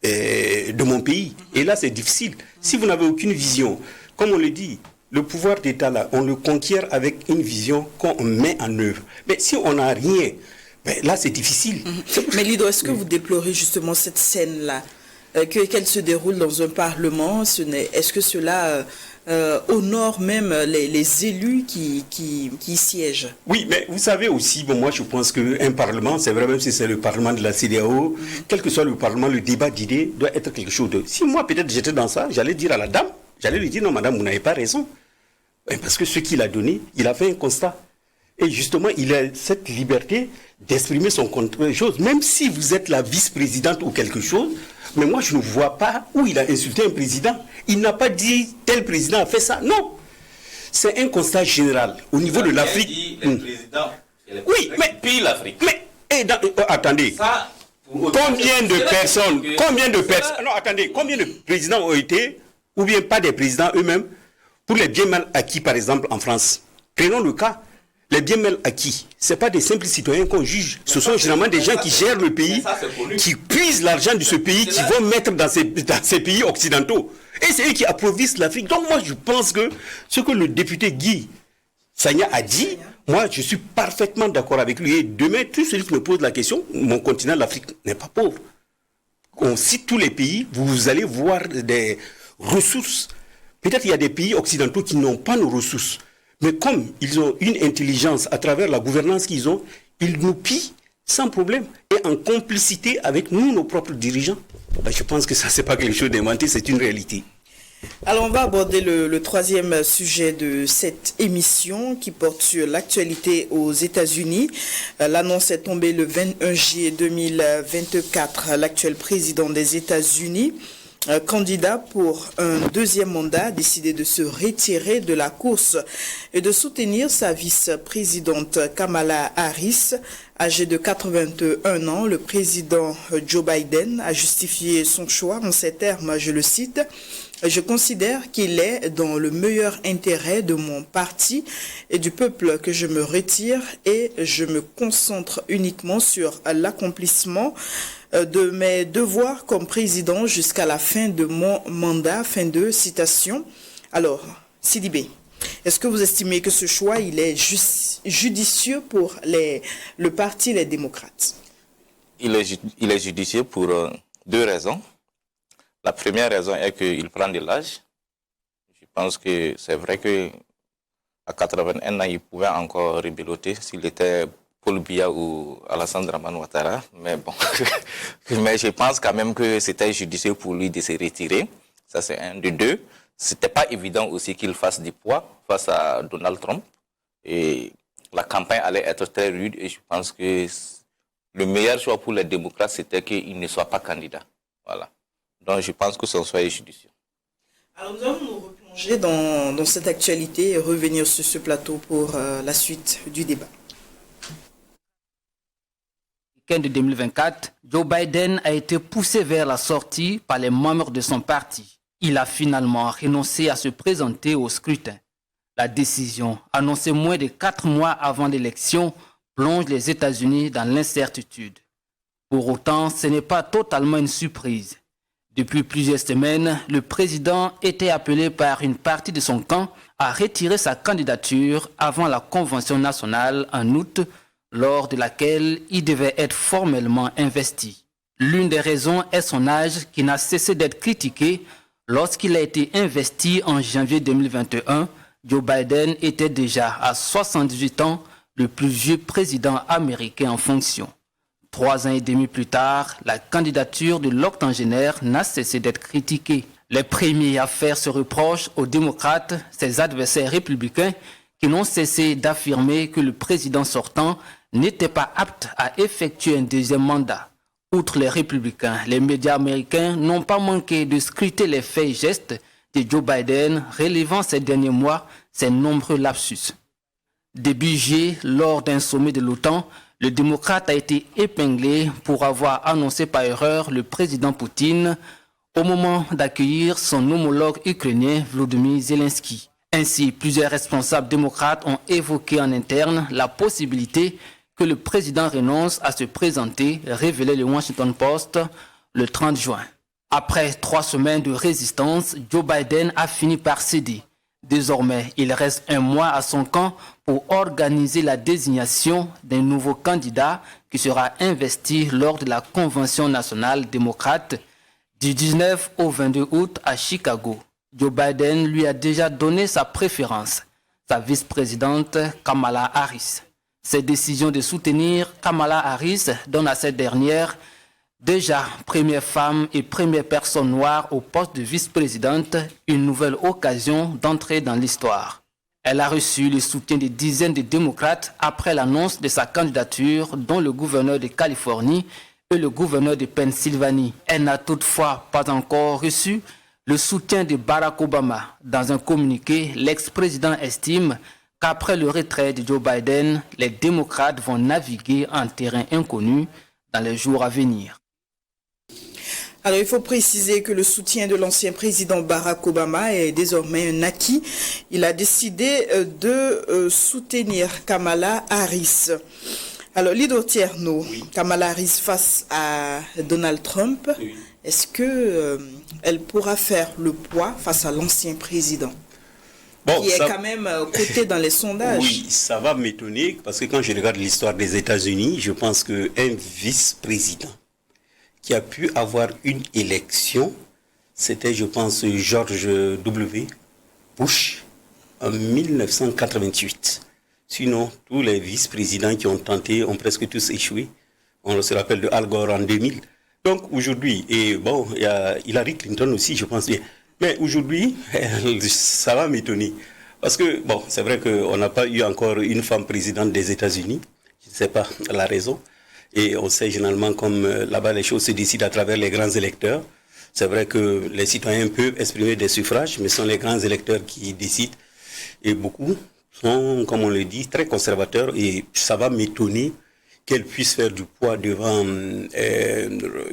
de mon pays. Et là, c'est difficile. Si vous n'avez aucune vision, comme on le dit, le pouvoir d'État, là, on le conquiert avec une vision qu'on met en œuvre. Mais si on n'a rien, là, c'est difficile. Mais Lido, est-ce que vous déplorez justement cette scène-là, qu'elle se déroule dans un parlement? Est-ce que cela honore même les élus qui y siègent? Oui, mais vous savez aussi, bon, moi je pense qu'un parlement, c'est vrai, même si c'est le parlement de la CEDEAO, quel que soit le parlement, le débat d'idées doit être quelque chose de... Si moi peut-être j'étais dans ça, j'allais dire à la dame, j'allais lui dire non madame, vous n'avez pas raison. Parce que ce qu'il a donné, il a fait un constat. Et justement, il a cette liberté d'exprimer son contre-chose, même si vous êtes la vice-présidente ou quelque chose. Mais moi, je ne vois pas où il a insulté un président. Il n'a pas dit tel président a fait ça. Non. C'est un constat général au niveau de l'Afrique. Oui, mais puis l'Afrique. Mais attendez. Ça, combien de personnes non, attendez, combien de présidents ont été, ou bien pas des présidents eux-mêmes, pour les biens mal acquis, par exemple, en France? Prenons le cas. Les biens mal acquis, ce n'est pas des simples citoyens qu'on juge. Ce sont généralement des gens qui gèrent le pays, qui puisent l'argent de ce pays, qui vont mettre dans ces pays occidentaux. Et c'est eux qui applaudissent l'Afrique. Donc moi, je pense que ce que le député Guy Sagna a dit, moi, je suis parfaitement d'accord avec lui. Et demain, tout celui qui me pose la question, mon continent, l'Afrique, n'est pas pauvre. On cite tous les pays, vous allez voir des ressources. Peut-être qu'il y a des pays occidentaux qui n'ont pas nos ressources. Mais comme ils ont une intelligence à travers la gouvernance qu'ils ont, ils nous pillent sans problème et en complicité avec nous, nos propres dirigeants. Je pense que ça, c'est pas quelque chose d'inventé, c'est une réalité. Alors, on va aborder le troisième sujet de cette émission qui porte sur l'actualité aux États-Unis. L'annonce est tombée le 21 juillet 2024. L'actuel président des États-Unis, candidat pour un deuxième mandat, a décidé de se retirer de la course et de soutenir sa vice-présidente Kamala Harris. Âgé de 81 ans, le président Joe Biden a justifié son choix en ces termes, je le cite: « Je considère qu'il est dans le meilleur intérêt de mon parti et du peuple que je me retire et je me concentre uniquement sur l'accomplissement de mes devoirs comme président jusqu'à la fin de mon mandat ». Fin de citation. Alors, Sidibé, est-ce que vous estimez que ce choix il est judicieux pour le parti Les Démocrates? Il est judicieux pour deux raisons. La première raison est qu'il prend de l'âge. Je pense que c'est vrai qu'à 81 ans, il pouvait encore rebeloter s'il était Paul Biya ou Alassane Dramane Ouattara. Mais bon, mais je pense quand même que c'était judicieux pour lui de se retirer. Ça, c'est un. De deux, c'était pas évident aussi qu'il fasse du poids face à Donald Trump. Et la campagne allait être très rude. Et je pense que le meilleur choix pour les démocrates, c'était qu'il ne soit pas candidat. Voilà. Donc, je pense que son choix est judicieux. Alors, nous allons nous replonger dans cette actualité et revenir sur ce plateau pour la suite du débat. De 2024, Joe Biden a été poussé vers la sortie par les membres de son parti. Il a finalement renoncé à se présenter au scrutin. La décision, annoncée moins de 4 mois avant l'élection, plonge les États-Unis dans l'incertitude. Pour autant, ce n'est pas totalement une surprise. Depuis plusieurs semaines, le président était appelé par une partie de son camp à retirer sa candidature avant la Convention nationale en août, lors de laquelle il devait être formellement investi. L'une des raisons est son âge qui n'a cessé d'être critiqué. Lorsqu'il a été investi en janvier 2021, Joe Biden était déjà à 78 ans, le plus vieux président américain en fonction. 3 ans et demi plus tard, la candidature de l'octogénaire n'a cessé d'être critiquée. Les premiers à faire ce reproche aux démocrates, ses adversaires républicains, qui n'ont cessé d'affirmer que le président sortant n'était pas apte à effectuer un deuxième mandat. Outre les républicains, les médias américains n'ont pas manqué de scruter les faits et gestes de Joe Biden, relevant ces derniers mois ses nombreux lapsus. Début juillet, lors d'un sommet de l'OTAN, le démocrate a été épinglé pour avoir annoncé par erreur le président Poutine au moment d'accueillir son homologue ukrainien Volodymyr Zelensky. Ainsi, plusieurs responsables démocrates ont évoqué en interne la possibilité que le président renonce à se présenter, révélait le Washington Post le 30 juin. Après 3 semaines de résistance, Joe Biden a fini par céder. Désormais, il reste 1 mois à son camp pour organiser la désignation d'un nouveau candidat qui sera investi lors de la Convention nationale démocrate du 19 au 22 août à Chicago. Joe Biden lui a déjà donné sa préférence, sa vice-présidente Kamala Harris. Cette décision de soutenir Kamala Harris donne à cette dernière, déjà première femme et première personne noire au poste de vice-présidente, une nouvelle occasion d'entrer dans l'histoire. Elle a reçu le soutien de dizaines de démocrates après l'annonce de sa candidature, dont le gouverneur de Californie et le gouverneur de Pennsylvanie. Elle n'a toutefois pas encore reçu le soutien de Barack Obama. Dans un communiqué, l'ex-président estime qu'après le retrait de Joe Biden, les démocrates vont naviguer en terrain inconnu dans les jours à venir. Alors, il faut préciser que le soutien de l'ancien président Barack Obama est désormais un acquis. Il a décidé de soutenir Kamala Harris. Alors, Lido Tierno, oui. Kamala Harris face à Donald Trump, oui. Est-ce qu'elle pourra faire le poids face à l'ancien président qui est quand même coté dans les sondages? Oui, ça va m'étonner parce que quand je regarde l'histoire des États-Unis, je pense qu'un vice-président qui a pu avoir une élection, c'était, je pense, George W. Bush en 1988. Sinon, tous les vice-présidents qui ont tenté ont presque tous échoué. On se rappelle de Al Gore en 2000. Donc aujourd'hui, et bon, il y a Hillary Clinton aussi, je pense bien. Mais aujourd'hui, ça va m'étonner. Parce que, bon, c'est vrai qu'on n'a pas eu encore une femme présidente des États-Unis. Je ne sais pas la raison. Et on sait généralement comme là-bas les choses se décident à travers les grands électeurs. C'est vrai que les citoyens peuvent exprimer des suffrages, mais ce sont les grands électeurs qui décident. Et beaucoup sont, comme on le dit, très conservateurs. Et ça va m'étonner qu'elle puisse faire du poids devant,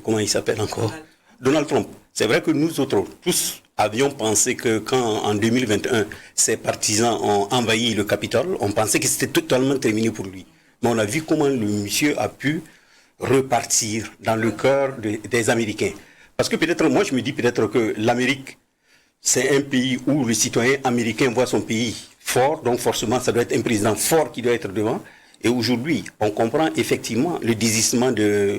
comment il s'appelle encore, Donald Trump. C'est vrai que nous autres, tous avions pensé que quand en 2021, ses partisans ont envahi le Capitole, on pensait que c'était totalement terminé pour lui. Mais on a vu comment le monsieur a pu repartir dans le cœur des Américains. Parce que peut-être, moi je me dis peut-être que l'Amérique, c'est un pays où le citoyen américain voit son pays fort, donc forcément ça doit être un président fort qui doit être devant. Et aujourd'hui, on comprend effectivement le désistement de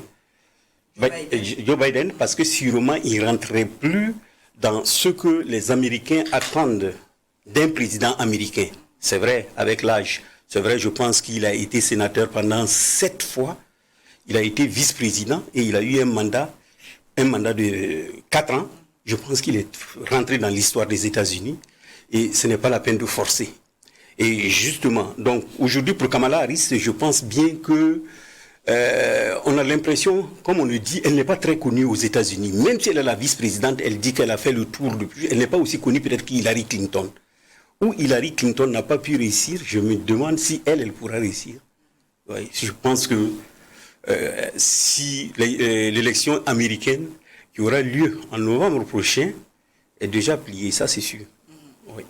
Joe Biden parce que sûrement il ne rentrait plus dans ce que les Américains attendent d'un président américain. C'est vrai, avec l'âge. C'est vrai, je pense qu'il a été sénateur pendant 7 fois. Il a été vice-président et il a eu un mandat de 4 ans. Je pense qu'il est rentré dans l'histoire des États-Unis et ce n'est pas la peine de forcer. Et justement, donc aujourd'hui pour Kamala Harris, je pense bien que on a l'impression, comme on le dit, elle n'est pas très connue aux États-Unis. Même si elle est la vice-présidente, elle dit qu'elle a fait le tour depuis. Elle n'est pas aussi connue peut-être qu'Hillary Clinton. Où Hillary Clinton n'a pas pu réussir, je me demande si elle pourra réussir. Ouais, je pense que si l'élection américaine qui aura lieu en novembre prochain, est déjà plié, ça c'est sûr. Oui.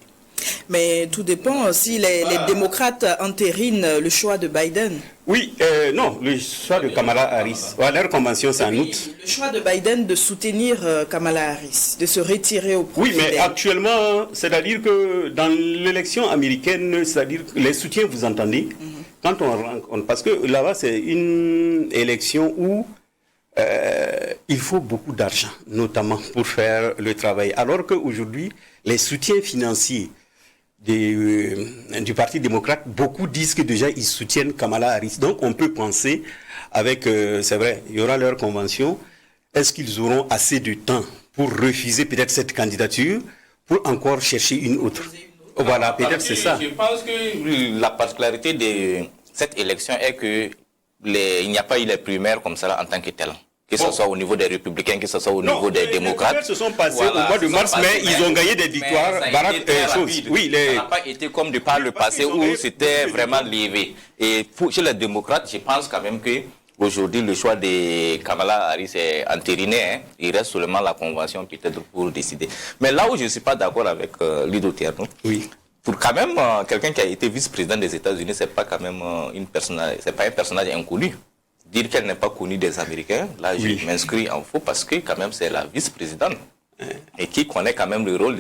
Mais tout dépend si les démocrates entérinent le choix de Biden. Oui, non, le choix de Kamala Harris. Leur convention, c'est en août. Le choix de Biden de soutenir Kamala Harris, de se retirer au profit. Oui, mais actuellement, c'est-à-dire que dans l'élection américaine, c'est-à-dire que les soutiens, vous entendez, quand on rencontre, parce que là-bas, c'est une élection où il faut beaucoup d'argent, notamment pour faire le travail. Alors qu'aujourd'hui, les soutiens financiers du Parti démocrate, beaucoup disent que déjà ils soutiennent Kamala Harris. Donc on peut penser avec, c'est vrai, il y aura leur convention, est-ce qu'ils auront assez de temps pour refuser peut-être cette candidature, pour encore chercher une autre? Voilà, peut-être c'est ça. Je pense que la particularité de cette élection est que il n'y a pas eu les primaires comme ça en tant que tel. Que ce soit au niveau des républicains, que ce soit au niveau des démocrates. Les se sont passés au mois de mars, mais ils ont gagné des victoires. Oui, ça n'a pas été comme de par le passé où c'était vraiment levé. Et chez les démocrates, je pense quand même que aujourd'hui le choix de Kamala Harris est entériné. Hein. Il reste seulement la convention peut-être pour décider. Mais là où je ne suis pas d'accord avec Ludo Tierno, oui. Pour quand même quelqu'un qui a été vice-président des États-Unis, c'est pas quand même c'est pas un personnage inconnu. Dire qu'elle n'est pas connue des Américains, là je m'inscris en faux parce que quand même c'est la vice-présidente. Et qui connaît quand même le rôle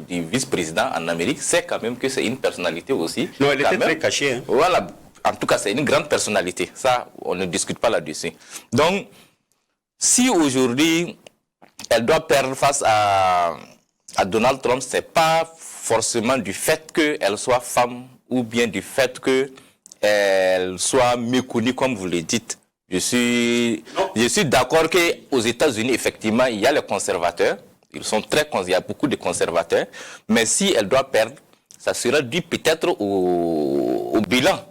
du vice-président en Amérique, c'est quand même que c'est une personnalité aussi. Non, elle était très cachée. Hein. Voilà, en tout cas c'est une grande personnalité. Ça, on ne discute pas là-dessus. Donc, si aujourd'hui elle doit perdre face à Donald Trump, c'est pas forcément du fait qu'elle soit femme ou bien du fait qu'elle soit méconnue comme vous le dites. Je suis d'accord qu'aux États-Unis, effectivement, il y a les conservateurs. Il y a beaucoup de conservateurs. Mais si elle doit perdre, ça sera dû peut-être au bilan.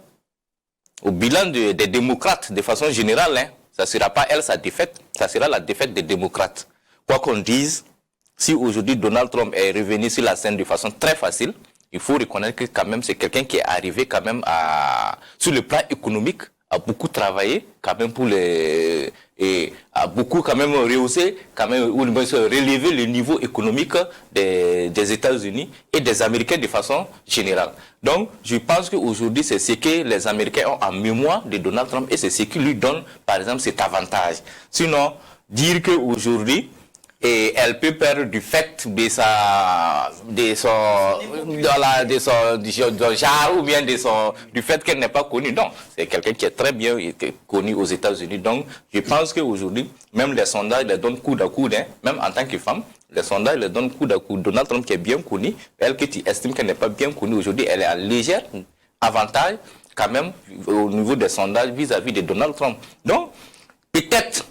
Au bilan des démocrates, de façon générale. Hein. Ça ne sera pas elle, sa défaite. Ça sera la défaite des démocrates. Quoi qu'on dise, si aujourd'hui Donald Trump est revenu sur la scène de façon très facile, il faut reconnaître que quand même c'est quelqu'un qui est arrivé quand même sur le plan économique, a beaucoup travaillé quand même a beaucoup quand même rehaussé, quand même relever le niveau économique des États-Unis et des Américains de façon générale. Donc, je pense qu'aujourd'hui, c'est ce que les Américains ont en mémoire de Donald Trump et c'est ce qui lui donne, par exemple, cet avantage. Sinon, dire qu'aujourd'hui, et elle peut perdre du fait de son genre ou bien du fait qu'elle n'est pas connue. Non, c'est quelqu'un qui est très bien connu aux États-Unis. Donc, je pense qu'aujourd'hui, même les sondages les donnent coude à coude, hein, même en tant que femme, les sondages les donnent coude à coude. Donald Trump qui est bien connu, elle que tu estimes qu'elle n'est pas bien connue aujourd'hui, elle est en léger avantage quand même au niveau des sondages vis-à-vis de Donald Trump. Donc, peut-être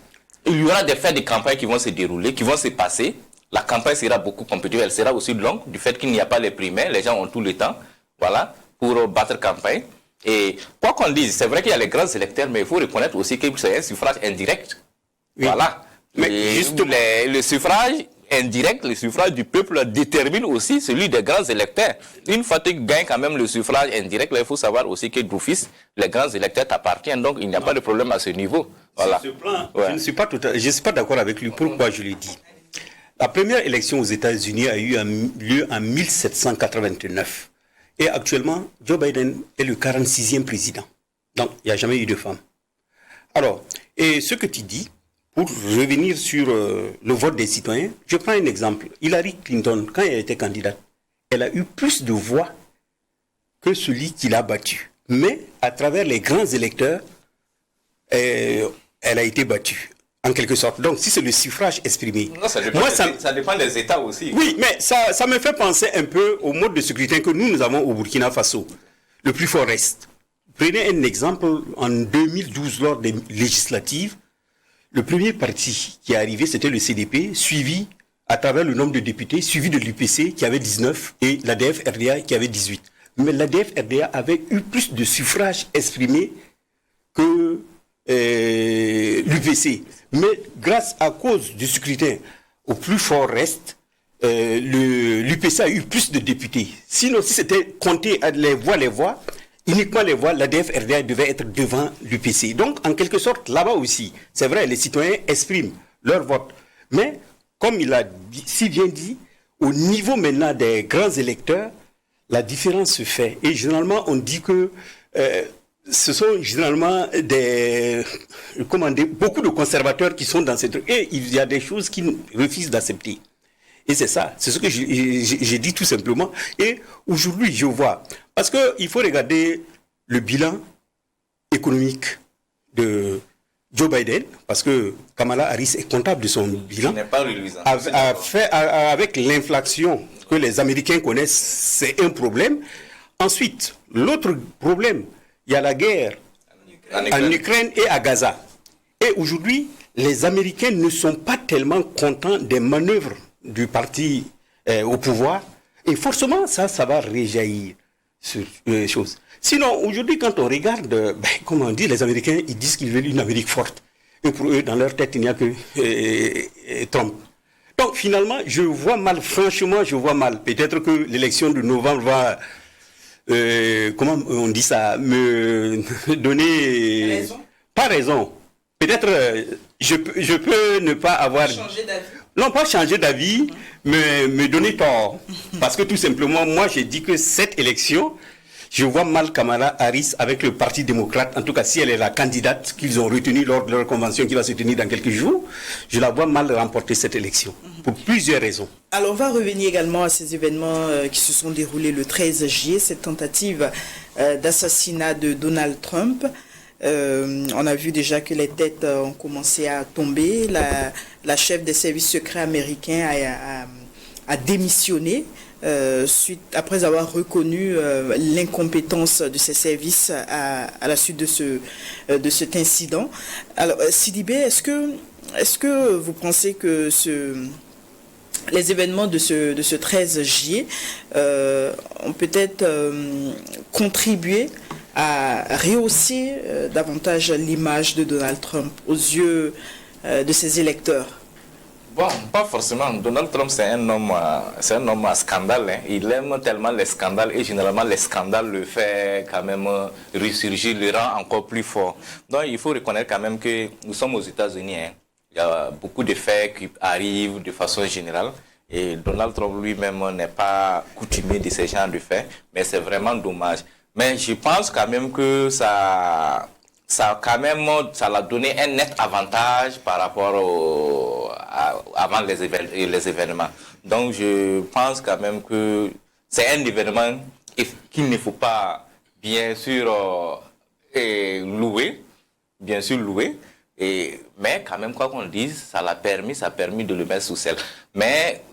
il y aura des faits de campagne qui vont se dérouler, qui vont se passer. La campagne sera beaucoup compétitive, elle sera aussi longue, du fait qu'il n'y a pas les primaires, les gens ont tout le temps, voilà, pour battre campagne. Et quoi qu'on dise, c'est vrai qu'il y a les grands électeurs, mais il faut reconnaître aussi que c'est un suffrage indirect. Oui. Voilà. Mais le suffrage indirect, le suffrage du peuple détermine aussi celui des grands électeurs. Une fois que tu gagnes quand même le suffrage indirect, là, il faut savoir aussi que d'office, les grands électeurs t'appartiennent, donc il n'y a pas de problème à ce niveau. Voilà. Sur ce plan, je ne suis pas d'accord avec lui. Pourquoi je le dis? La première élection aux États-Unis a eu lieu en 1789. Et actuellement, Joe Biden est le 46e président. Donc, il n'y a jamais eu de femme. Alors, et ce que tu dis, pour revenir sur le vote des citoyens, je prends un exemple. Hillary Clinton, quand elle était candidate, elle a eu plus de voix que celui qui l'a battue. Mais, à travers les grands électeurs, elle a été battue, en quelque sorte. Donc, si c'est le suffrage exprimé... Non, ça dépend des États aussi. Oui, mais ça me fait penser un peu au mode de scrutin que nous avons au Burkina Faso. Le plus fort reste. Prenez un exemple, en 2012, lors des législatives, le premier parti qui est arrivé, c'était le CDP, suivi à travers le nombre de députés, suivi de l'UPC qui avait 19 et l'ADF-RDA qui avait 18. Mais l'ADF-RDA avait eu plus de suffrages exprimés que l'UPC. Mais grâce à cause du scrutin au plus fort reste, l'UPC a eu plus de députés. Sinon, si c'était compté les voix, uniquement les voix, l'ADF-RDA devait être devant l'UPC. Donc, en quelque sorte, là-bas aussi, c'est vrai, les citoyens expriment leur vote. Mais, comme il a si bien dit, au niveau maintenant des grands électeurs, la différence se fait. Et généralement, on dit que ce sont généralement beaucoup de conservateurs qui sont dans ces trucs. Et il y a des choses qu'ils refusent d'accepter. Et c'est ça, c'est ce que j'ai dit tout simplement. Et aujourd'hui, je vois, parce qu'il faut regarder le bilan économique de Joe Biden, parce que Kamala Harris est comptable de son bilan. Ce n'est pas reluisant. Avec l'inflation que les Américains connaissent, c'est un problème. Ensuite, l'autre problème, il y a la guerre en Ukraine et à Gaza. Et aujourd'hui, les Américains ne sont pas tellement contents des manœuvres du parti au pouvoir. Et forcément, ça va réjaillir sur les choses. Sinon, aujourd'hui, quand on regarde, comme on dit, les Américains, ils disent qu'ils veulent une Amérique forte. Et pour eux, dans leur tête, il n'y a que Trump. Donc, finalement, je vois mal, franchement, je vois mal. Peut-être que l'élection de novembre va, comment on dit ça, me donner... Raison. Pas raison. Peut-être, je peux ne pas avoir... Changer d'avis. Non, pas changer d'avis, mais me donner tort. Parce que tout simplement, moi, j'ai dit que cette élection, je vois mal Kamala Harris avec le Parti démocrate, en tout cas si elle est la candidate qu'ils ont retenue lors de leur convention qui va se tenir dans quelques jours, je la vois mal remporter cette élection, pour plusieurs raisons. Alors on va revenir également à ces événements qui se sont déroulés le 13 juillet, cette tentative d'assassinat de Donald Trump. On a vu déjà que les têtes ont commencé à tomber. La chef des services secrets américains a démissionné après avoir reconnu l'incompétence de ses services à la suite de cet incident. Alors, Sidibé, est-ce que vous pensez que les événements de ce 13 juillet ont peut-être contribué à rehausser davantage l'image de Donald Trump aux yeux de ses électeurs? Bon, pas forcément. Donald Trump, c'est un homme à scandale. Hein. Il aime tellement les scandales et généralement les scandales le fait quand même ressurgir, le rend encore plus fort. Donc il faut reconnaître quand même que nous sommes aux États-Unis. Hein. Il y a beaucoup de faits qui arrivent de façon générale. Et Donald Trump lui-même n'est pas coutumier de ces genres de faits. Mais c'est vraiment dommage. Mais je pense quand même que ça l'a donné un net avantage par rapport avant les événements. Donc je pense quand même que c'est un événement qu'il ne faut pas bien sûr louer, mais quand même quoi qu'on dise, ça a permis de le mettre sous scellé. Mais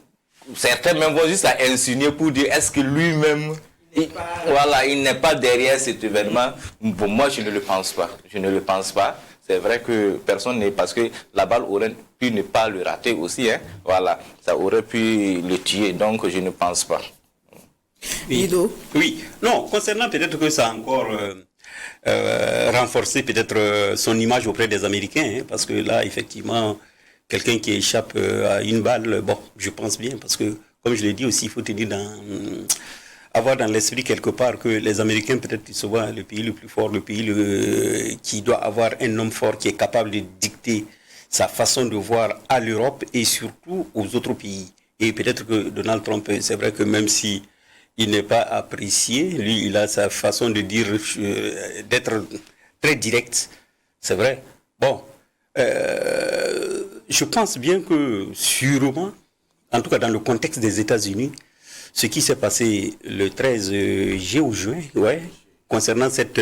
certains même vont juste insinuer pour dire est-ce que lui-même il n'est pas derrière cet événement. Pour moi, je ne le pense pas. C'est vrai que personne n'est... Parce que la balle aurait pu ne pas le rater aussi. Hein. Voilà, ça aurait pu le tuer. Donc, je ne pense pas. Oui. Non, concernant peut-être que ça a encore renforcé peut-être son image auprès des Américains. Hein, parce que là, effectivement, quelqu'un qui échappe à une balle, bon, je pense bien. Parce que, comme je l'ai dit aussi, il faut avoir dans l'esprit quelque part que les Américains, peut-être qu'ils soient le pays le plus fort, le pays qui doit avoir un homme fort qui est capable de dicter sa façon de voir à l'Europe et surtout aux autres pays. Et peut-être que Donald Trump, c'est vrai que même si il n'est pas apprécié, lui, il a sa façon de dire, d'être très direct, c'est vrai. Bon, je pense bien que sûrement, en tout cas dans le contexte des États-Unis, ce qui s'est passé le 13 juillet ou juin, concernant cette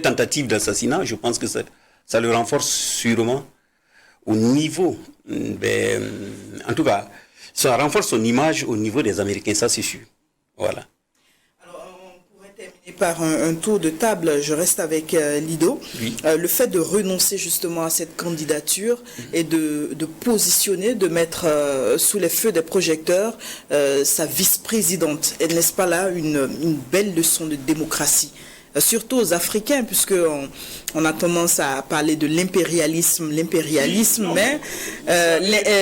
tentative d'assassinat, je pense que ça le renforce sûrement au niveau, en tout cas, ça renforce son image au niveau des Américains, ça c'est sûr. Voilà. Par un tour de table, je reste avec Lido. Oui. Le fait de renoncer justement à cette candidature et de positionner, de mettre sous les feux des projecteurs sa vice-présidente, n'est-ce pas là une belle leçon de démocratie? Surtout aux Africains, puisqu'on a tendance à parler de l'impérialisme, mais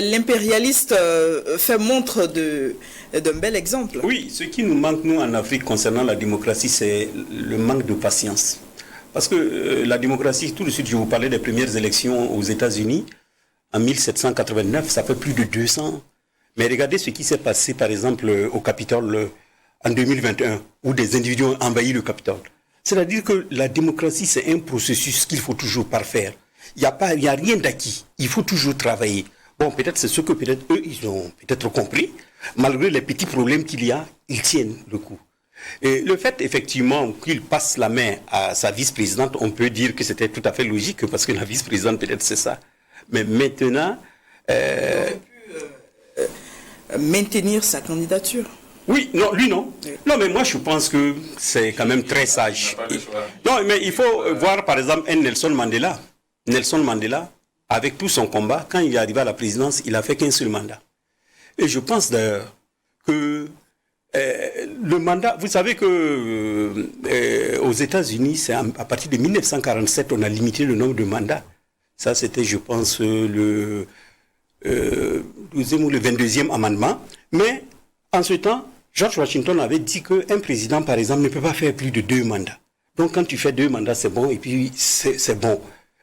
l'impérialiste fait montre d'un bel exemple. Oui, ce qui nous manque, nous, en Afrique, concernant la démocratie, c'est le manque de patience. Parce que la démocratie, tout de suite, je vous parlais des premières élections aux États-Unis, en 1789, ça fait plus de 200. Mais regardez ce qui s'est passé, par exemple, au Capitole en 2021, où des individus ont envahi le Capitole. C'est-à-dire que la démocratie, c'est un processus qu'il faut toujours parfaire. Il n'y a rien d'acquis. Il faut toujours travailler. Bon, peut-être c'est ce que peut-être eux, ils ont peut-être compris. Malgré les petits problèmes qu'il y a, ils tiennent le coup. Et le fait, effectivement, qu'il passe la main à sa vice-présidente, on peut dire que c'était tout à fait logique, parce que la vice-présidente, peut-être, c'est ça. Mais maintenant... Il aurait pu maintenir sa candidature. Oui, non, lui non. Oui. Non, mais moi je pense que c'est quand même très sage. Non, mais il faut voir par exemple un Nelson Mandela. Nelson Mandela, avec tout son combat, quand il est arrivé à la présidence, il a fait qu'un seul mandat. Et je pense d'ailleurs que le mandat, vous savez que aux États-Unis, c'est à partir de 1947, on a limité le nombre de mandats. Ça, c'était, je pense, le 12e ou le 22e amendement. Mais en ce temps, George Washington avait dit qu'un président, par exemple, ne peut pas faire plus de 2 mandats. Donc, quand tu fais 2 mandats, c'est bon, et puis c'est bon.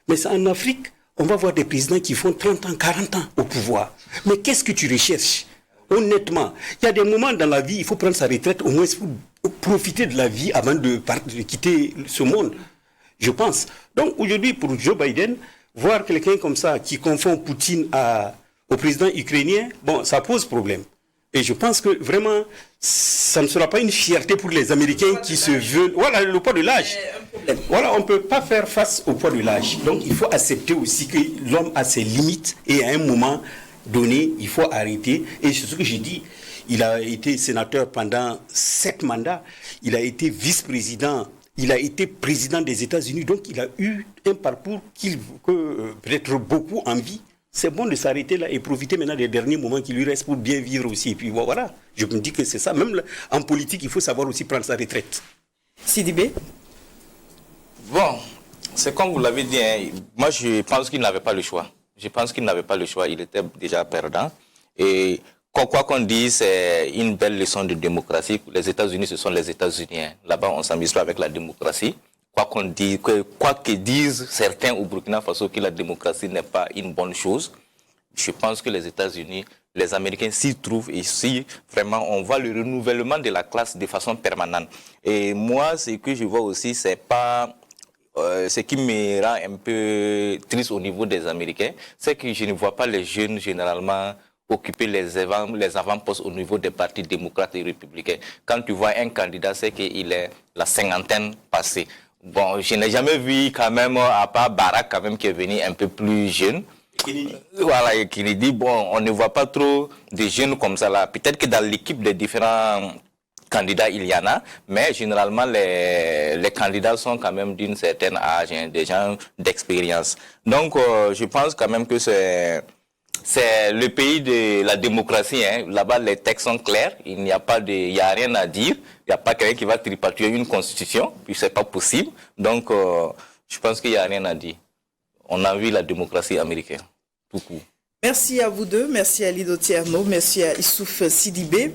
Mais en Afrique, on va voir des présidents qui font 30 ans, 40 ans au pouvoir. Mais qu'est-ce que tu recherches? Honnêtement, il y a des moments dans la vie, il faut prendre sa retraite, au moins pour profiter de la vie avant de quitter ce monde, je pense. Donc, aujourd'hui, pour Joe Biden, voir quelqu'un comme ça qui confond Poutine au président ukrainien, bon, ça pose problème. Et je pense que vraiment, ça ne sera pas une fierté pour les Américains qui se veulent... Voilà, le poids de l'âge. Voilà, on ne peut pas faire face au poids de l'âge. Donc, il faut accepter aussi que l'homme a ses limites et à un moment donné, il faut arrêter. Et c'est ce que j'ai dit. Il a été sénateur pendant 7 mandats. Il a été vice-président. Il a été président des États-Unis. Donc, il a eu un parcours que peut-être beaucoup envient. C'est bon de s'arrêter là et profiter maintenant des derniers moments qui lui restent pour bien vivre aussi. Et puis voilà, je me dis que c'est ça. Même en politique, il faut savoir aussi prendre sa retraite. Sidibé? Bon, c'est comme vous l'avez dit, hein, moi je pense qu'il n'avait pas le choix. Je pense qu'il n'avait pas le choix, il était déjà perdant. Et quoi qu'on dise, c'est une belle leçon de démocratie. Les États-Unis, ce sont les États-Unis. Hein. Là-bas, on ne s'amuse pas avec la démocratie. Quoi que disent certains au Burkina Faso que la démocratie n'est pas une bonne chose, je pense que les États-Unis, les Américains s'y trouvent ici. Vraiment, on voit le renouvellement de la classe de façon permanente. Et moi, ce que je vois aussi, c'est pas... ce qui me rend un peu triste au niveau des Américains, c'est que je ne vois pas les jeunes généralement occuper les avant-postes au niveau des partis démocrates et républicains. Quand tu vois un candidat, c'est qu'il est la cinquantaine passée. Bon, je n'ai jamais vu quand même, à part Barack quand même, qui est venu un peu plus jeune. Voilà, et Kennedy, bon, on ne voit pas trop de jeunes comme ça là. Peut-être que dans l'équipe des différents candidats, il y en a, mais généralement, les candidats sont quand même d'une certaine âge, hein, des gens d'expérience. Donc, je pense quand même que c'est le pays de la démocratie. Hein. Là-bas, les textes sont clairs. Il n'y a rien à dire. Il n'y a pas quelqu'un qui va tripatuer une constitution. Puis c'est pas possible. Donc, je pense qu'il n'y a rien à dire. On a vu la démocratie américaine. Tout court. Merci à vous deux. Merci à Lido Tierno. Merci à Issouf Sidibé.